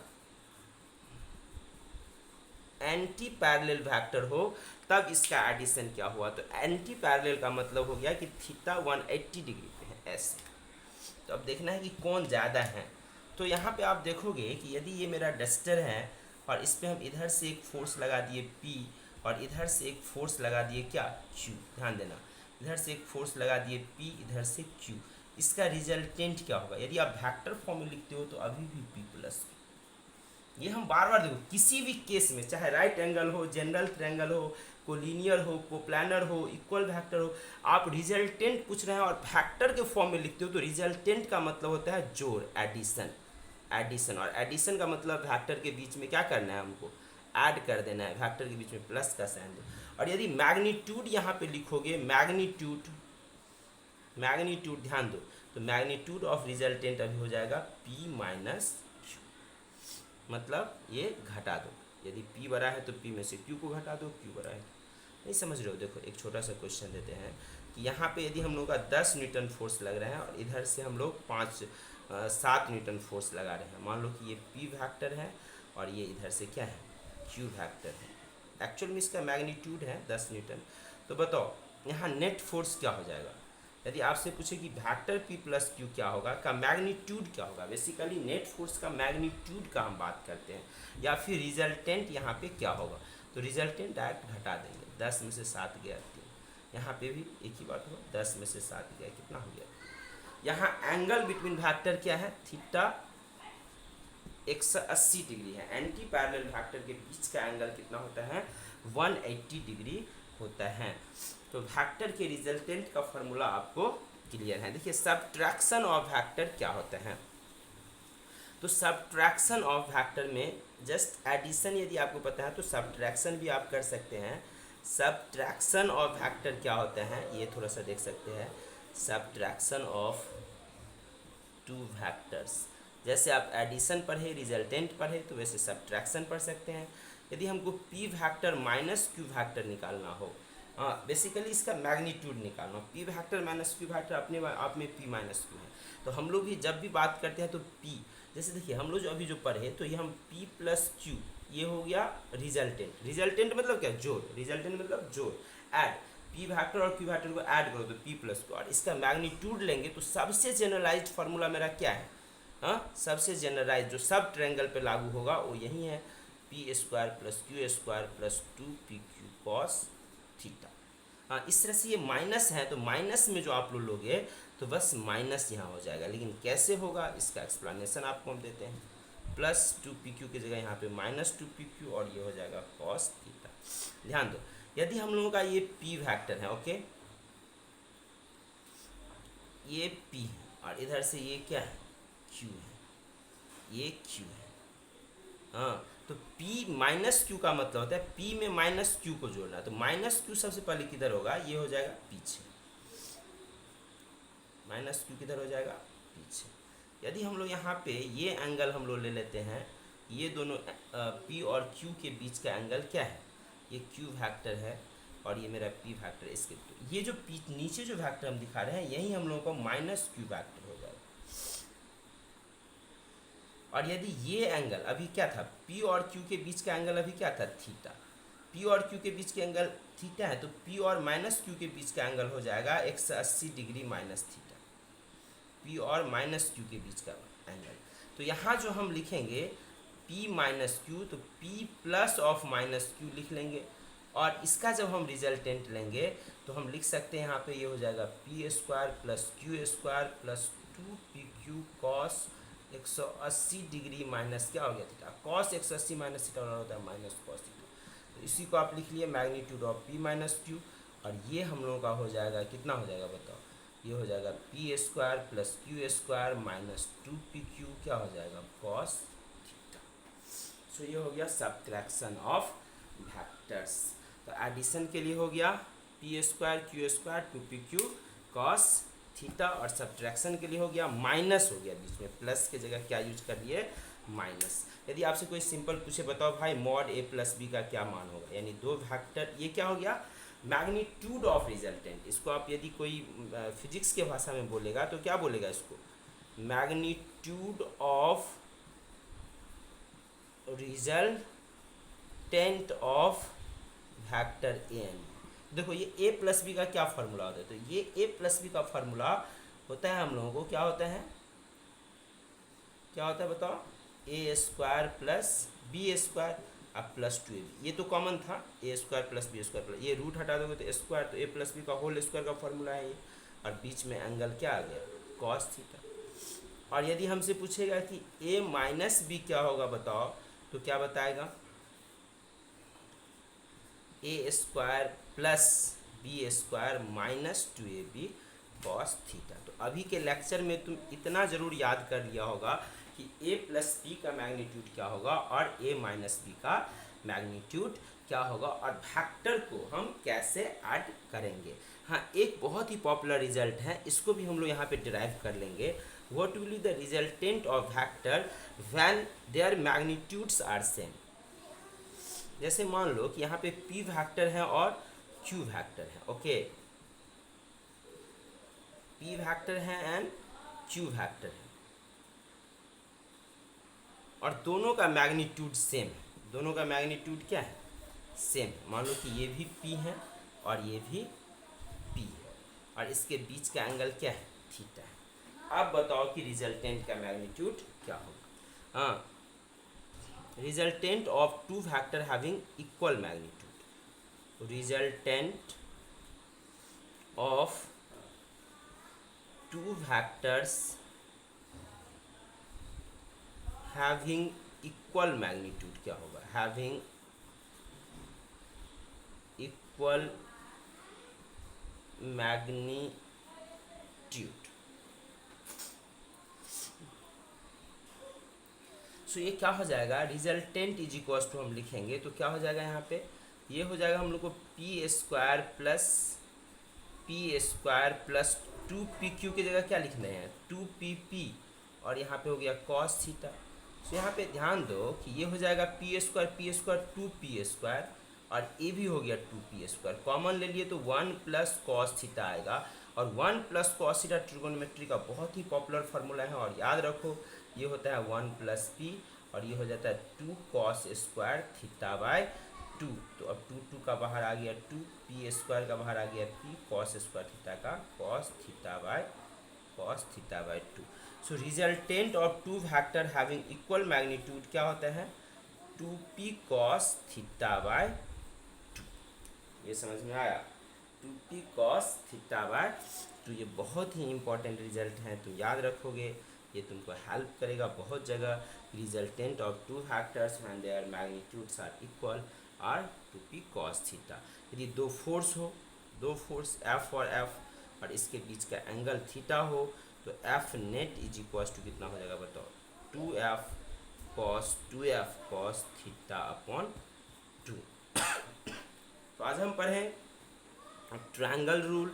[SPEAKER 1] एंटी पैरेलल वेक्टर हो तब इसका एडिशन क्या हुआ, तो एंटी पैरेलल का मतलब हो गया कि थीटा 180 डिग्री पे है ऐसे। तो अब देखना है कि कौन ज़्यादा है। तो यहाँ पे आप देखोगे कि यदि ये मेरा डस्टर है और इस पर हम इधर से एक फोर्स लगा दिए P और इधर से एक फोर्स लगा दिए क्या Q, ध्यान देना इधर से एक फोर्स लगा दिए P इधर से Q, इसका रिजल्टेंट क्या होगा, यदि आप वेक्टर फॉर्म में लिखते हो तो अभी भी P प्लस Q। ये हम बार बार देखो किसी भी केस में, चाहे राइट एंगल हो, जनरल ट्रायंगल हो, कोलिनियर हो, कोप्लानर हो, इक्वल वेक्टर हो, आप रिजल्टेंट पूछ रहे हैं और वेक्टर के फॉर्म में लिखते हो तो रिजल्टेंट का मतलब होता है जोड़, एडिशन। एडिशन और एडिशन का मतलब वेक्टर के बीच में क्या करना है, हमको ऐड कर देना है, वेक्टर के बीच में प्लस का साइन दो। और यदि मैग्नीट्यूड यहाँ पे लिखोगे, मैग्नीट्यूड ध्यान दो, तो मैग्नीट्यूड ऑफ रिजल्टेंट अभी हो जाएगा P माइनस, मतलब ये घटा दो, यदि P बड़ा है तो P में से Q को घटा दो, Q बड़ा है नहीं, समझ रहे हो। देखो एक छोटा सा क्वेश्चन देते हैं कि यहाँ पे यदि हम लोग का 10 न्यूटन फोर्स लग रहा है और इधर से हम लोग 7 न्यूटन फोर्स लगा रहे हैं, मान लो कि ये P वेक्टर है और ये इधर से क्या है Q वेक्टर है, एक्चुअल में इसका मैग्नीट्यूड है 10 न्यूटन। तो बताओ यहाँ नेट फोर्स क्या हो जाएगा, यदि आपसे पूछे कि वेक्टर P प्लस क्यू क्या होगा का मैग्नीट्यूड क्या होगा, बेसिकली नेट फोर्स का मैग्नीट्यूड का हम बात करते हैं, या फिर रिजल्टेंट यहाँ पे क्या होगा, तो रिजल्टेंट डायरेक्ट घटा देंगे, 10 में से 7 गया 3, यहाँ पे भी एक ही बात होगा, 10 में से 7 गया कितना हो गया। यहाँ एंगल बिटवीन वेक्टर क्या है थीटा 180 डिग्री है, एंटी पैरेलल वेक्टर के बीच का एंगल कितना होता है 180 डिग्री होता है। तो वेक्टर के रिजल्टेंट का फॉर्मूला आपको क्लियर है। देखिए सब्ट्रैक्शन ऑफ वेक्टर क्या होता है, तो सब्ट्रैक्शन ऑफ वेक्टर में जस्ट एडिशन यदि आपको पता है तो सब्ट्रैक्शन भी आप कर सकते हैं। सब्ट्रैक्शन ऑफ वेक्टर क्या होता है ये थोड़ा सा देख सकते हैं, सब्ट्रैक्शन ऑफ टू वेक्टर्स, जैसे आप एडिशन पढ़े रिजल्टेंट पढ़े तो वैसे सब्ट्रैक्शन पढ़ सकते हैं। यदि हमको P vector minus Q vector निकालना हो, बेसिकली इसका मैग्नीट्यूड निकालना, P factor minus Q factor अपने आप में पी माइनस क्यू है। तो हम लोग भी जब भी बात करते हैं तो पी, जैसे देखिए हम लोग जो अभी जो पढ़े तो ये हम पी प्लस क्यू, ये हो गया रिजल्टेंट। रिजल्टेंट मतलब क्या, जोड़। रिजल्टेंट मतलब जोड़, ऐड। पी फैक्टर और क्यू फैक्टर को ऐड करो तो पी प्लस क्यू, और इसका मैग्नीट्यूड लेंगे तो सबसे जनरलाइज्ड फार्मूला मेरा क्या है, हाँ सबसे जनरलाइज जो सब ट्रायंगल पे लागू होगा वो यही है, P square plus Q square plus 2pq cos theta. हाँ इस तरह से ये माइनस है तो माइनस में जो आप लोग लोगे तो बस माइनस यहाँ हो जाएगा, लेकिन कैसे होगा इसका एक्सप्लेनेशन आपको हम देते हैं। प्लस 2pq की जगह यहाँ पे माइनस 2pq और ये हो जाएगा कॉस थीटा। ध्यान दो, यदि हम लोगों का ये p वेक्टर है, ओके, ये p है और इधर से ये क्या है, q है, ये q है। हाँ तो p माइनस क्यू का मतलब होता है p में माइनस क्यू को जोड़ना, तो माइनस क्यू सबसे पहले किधर होगा, ये हो जाएगा पीछे, माइनस क्यू किधर हो जाएगा, पीछे। यदि हम लोग यहाँ पे ये एंगल हम लोग ले लेते हैं, ये दोनों p और q के बीच का एंगल क्या है, ये q फैक्टर है और ये मेरा p फैक्टर है। इसके तो ये जो p नीचे जो फैक्टर हम दिखा रहे हैं यही हम लोगों को माइनस क्यू फैक्टर हो जाएगा। और यदि ये एंगल अभी क्या था, P और Q के बीच का एंगल अभी क्या था, थीटा। P और Q के बीच के एंगल थीटा है तो P और माइनस Q के बीच का एंगल हो जाएगा 180 डिग्री माइनस थीटा, P और माइनस Q के बीच का एंगल। तो यहाँ जो हम लिखेंगे P माइनस क्यू तो P plus of minus Q लिख लेंगे, और इसका जब हम रिजल्टेंट लेंगे तो हम लिख सकते हैं यहाँ पे ये हो जाएगा P square plus Q square plus 2pq cos 180 degree minus क्या हो गया थीटा, कॉस 180 माइनस थीटा होता है माइनस कॉस थीटा। तो इसी को आप लिख लिए magnitude of p minus Q, और ये हम लोगों का हो जाएगा कितना हो जाएगा बताओ, ये हो जाएगा P square plus Q square minus 2pq क्या हो जाएगा कॉस थीटा। सो ये हो गया सब्ट्रैक्शन ऑफ वेक्टर्स। तो एडिशन के लिए हो गया P square Q square 2pq cos theta, और सब्ट्रैक्शन के लिए हो गया माइनस, हो गया बीच में प्लस के जगह क्या यूज कर दिए, माइनस। यदि आपसे कोई सिंपल पूछे बताओ भाई मॉड a प्लस बी का क्या मान होगा, यानी दो वेक्टर, ये क्या हो गया मैग्नीट्यूड ऑफ रिजल्टेंट। इसको आप यदि कोई फिजिक्स के भाषा में बोलेगा तो क्या बोलेगा इसको, magnitude of resultant of vector N. देखो ये a प्लस बी का क्या फार्मूला होता है, तो ये a प्लस बी का फार्मूला होता है हम लोगों को क्या होता है, क्या होता है बताओ, A square plus B square अब प्लस 2ab, ये तो कॉमन था A square plus B square plus, ये रूट हटा दोगे तो स्क्वायर, तो a प्लस बी का होल स्क्वायर का फार्मूला है ये, और बीच में एंगल क्या आ गया कॉस थीटा। और यदि हमसे पूछेगा कि a माइनस बी क्या होगा बताओ, तो क्या बताएगा, A square plus B square minus 2ab cos theta. तो अभी के लेक्चर में तुम इतना ज़रूर याद कर लिया होगा कि a प्लस बी का मैग्नीट्यूड क्या होगा और a माइनस बी का मैग्नीट्यूड क्या होगा, और फैक्टर को हम कैसे ऐड करेंगे। हाँ एक बहुत ही पॉपुलर रिजल्ट है, इसको भी हम लोग यहाँ पे डिराइव कर लेंगे। What will be the resultant of factor when their magnitudes are same. जैसे मान लो कि यहाँ पे p फैक्टर है और q फैक्टर है, ओके, p फैक्टर है एंड q फैक्टर है, और दोनों का मैग्नीट्यूड सेम है, दोनों का मैग्नीट्यूड क्या है, सेम। मान लो कि ये भी p है और ये भी p है, और इसके बीच का एंगल क्या है, थीटा है। अब बताओ कि रिजल्टेंट का मैग्नीट्यूड क्या होगा। हाँ resultant of two factor having equal magnitude, resultant of two factors having equal magnitude क्या होगा, having equal magnitude। सो ये क्या हो जाएगा, रिजल्टेंट इज इक्वल्स टू हम लिखेंगे तो क्या हो जाएगा यहाँ पे, ये हो जाएगा हम लोग को पी स्क्वायर प्लस 2pq की जगह क्या लिखना है 2pp, और यहाँ पे हो गया कॉस थीटा। सो यहाँ पे ध्यान दो कि ये हो जाएगा पी स्क्वायर 2p स्क्वायर और ये भी हो गया 2p²। कॉमन ले लिए तो 1 प्लस कॉस थीटा आएगा, और 1 प्लस कॉस थीटा ट्रिगोनोमेट्री का बहुत ही पॉपुलर फार्मूला है। और याद रखो ये होता है 1 प्लस पी, और ये हो जाता है 2 कॉस स्क्वायर थीटा बाय 2। तो अब 2 का बाहर आ गया 2, p² का बाहर आ गया p, कॉस स्क्वायर थीटा का cos theta by 2। So resultant of two vector having equal magnitude क्या होता है, 2p cos थीटा बाय 2। ये समझ में आया, 2p cos थीटा बाय 2। ये बहुत ही इंपॉर्टेंट रिजल्ट है, तुम याद रखोगे, ये तुमको हेल्प करेगा बहुत जगह। Resultant of two factors when their magnitudes are equal are 2p cos theta. यदि दो फोर्स हो, दो फोर्स F और F, और इसके बीच का एंगल थीटा हो, तो F net is equal to कितना हो जाएगा बताओ, 2F cos थीटा अपॉन 2। तो आज हम पढ़ें ट्रायंगल रूल।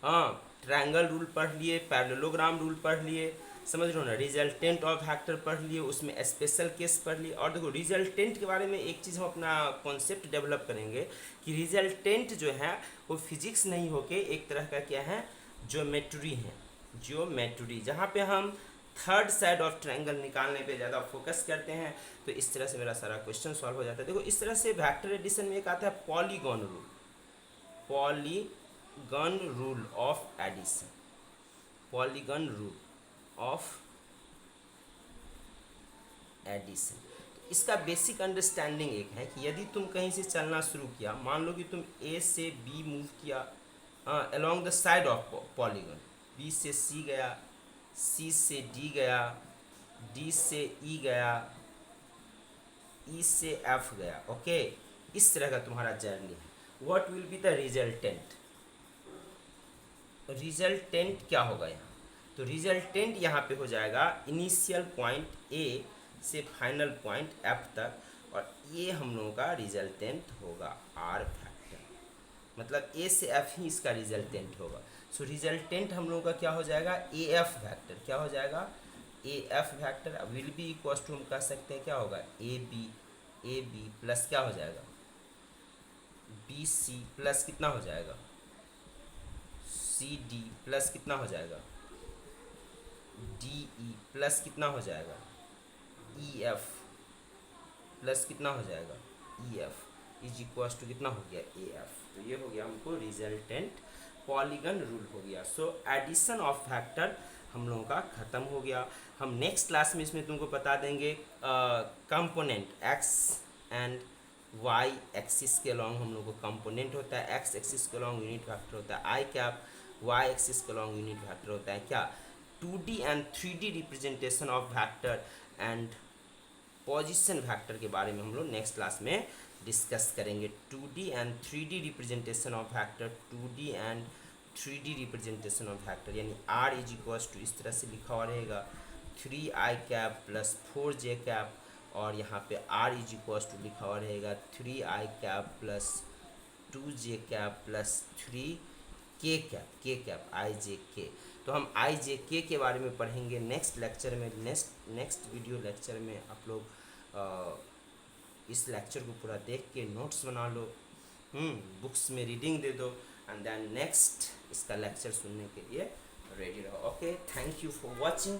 [SPEAKER 1] हाँ, ट्रायंगल रूल पढ़ लिए, पैरेललोग्राम रूल पढ़ लिए, समझ रहे हो ना, रिजल्टेंट ऑफ फैक्टर पढ़ लिए, उसमें स्पेशल केस पढ़ लिए। और देखो रिजल्टेंट के बारे में एक चीज़ हम अपना कॉन्सेप्ट डेवलप करेंगे कि रिजल्टेंट जो है वो फिजिक्स नहीं होके एक तरह का क्या है, ज्योमेट्री है। ज्योमेट्री जहाँ पे हम थर्ड साइड ऑफ ट्रायंगल निकालने पे ज़्यादा फोकस करते हैं। तो इस तरह से मेरा सारा क्वेश्चन सॉल्व हो जाता है। देखो इस तरह से वेक्टर एडिशन में एक आता है polygon rule, polygon rule of addition, polygon rule of addition. तो इसका बेसिक अंडरस्टैंडिंग एक है कि यदि तुम कहीं से चलना शुरू किया, मान लो कि तुम ए से बी मूव किया along the side of polygon, B से सी गया, सी से डी गया, डी से ई गया, ई से एफ गया। ओके, इस तरह का तुम्हारा जर्नी है। What will be the resultant, resultant क्या होगा यहाँ, तो रिजल्टेंट यहाँ पे हो जाएगा इनिशियल पॉइंट ए से फाइनल पॉइंट एफ तक, और ये हम लोगों का रिजल्टेंट होगा आर फैक्टर, मतलब ए से एफ ही इसका रिजल्टेंट होगा। सो रिजल्टेंट हम लोगों का क्या हो जाएगा, ए एफ फैक्टर, क्या हो जाएगा, A F factor will be equal to, हम कह सकते हैं क्या होगा, ए बी प्लस क्या हो जाएगा, बी सी प्लस कितना हो जाएगा, सी डी प्लस कितना हो जाएगा, डी ई प्लस कितना हो जाएगा, ई एफ प्लस कितना हो जाएगा, E F is equal to कितना हो गया, ए एफ। तो ये हो गया हमको रिजल्टेंट, पॉलीगन रूल हो गया। सो एडिशन ऑफ फैक्टर हम लोगों का ख़त्म हो गया। हम नेक्स्ट क्लास में इसमें तुमको बता देंगे component X and Y axis के अलॉन्ग हम लोग को कंपोनेंट होता है, एक्स एक्सिस के अलॉन्ग यूनिट फैक्टर होता है आई कैप, वाई एक्सिस के अलॉन्ग यूनिट फैक्टर होता है क्या, 2D and 3D representation of factor and position factor के बारे में हम लोग नेक्स्ट क्लास में डिस्कस करेंगे। 2D and 3D representation of factor, 2D and 3D representation of factor, यानी R इज इक्वल्स टू इस तरह से लिखा हुआ रहेगा 3i cap plus 4j cap, और यहाँ पे R इज इक्वल्स टू लिखा हुआ रहेगा 3i cap plus 2j cap plus 3k cap I J K. तो हम आई जे के बारे में पढ़ेंगे नेक्स्ट लेक्चर में, नेक्स्ट वीडियो लेक्चर में। आप लोग इस लेक्चर को पूरा देख के नोट्स बना लो, बुक्स में रीडिंग दे दो, एंड देन नेक्स्ट इसका लेक्चर सुनने के लिए रेडी रहो। Okay, thank you for watching.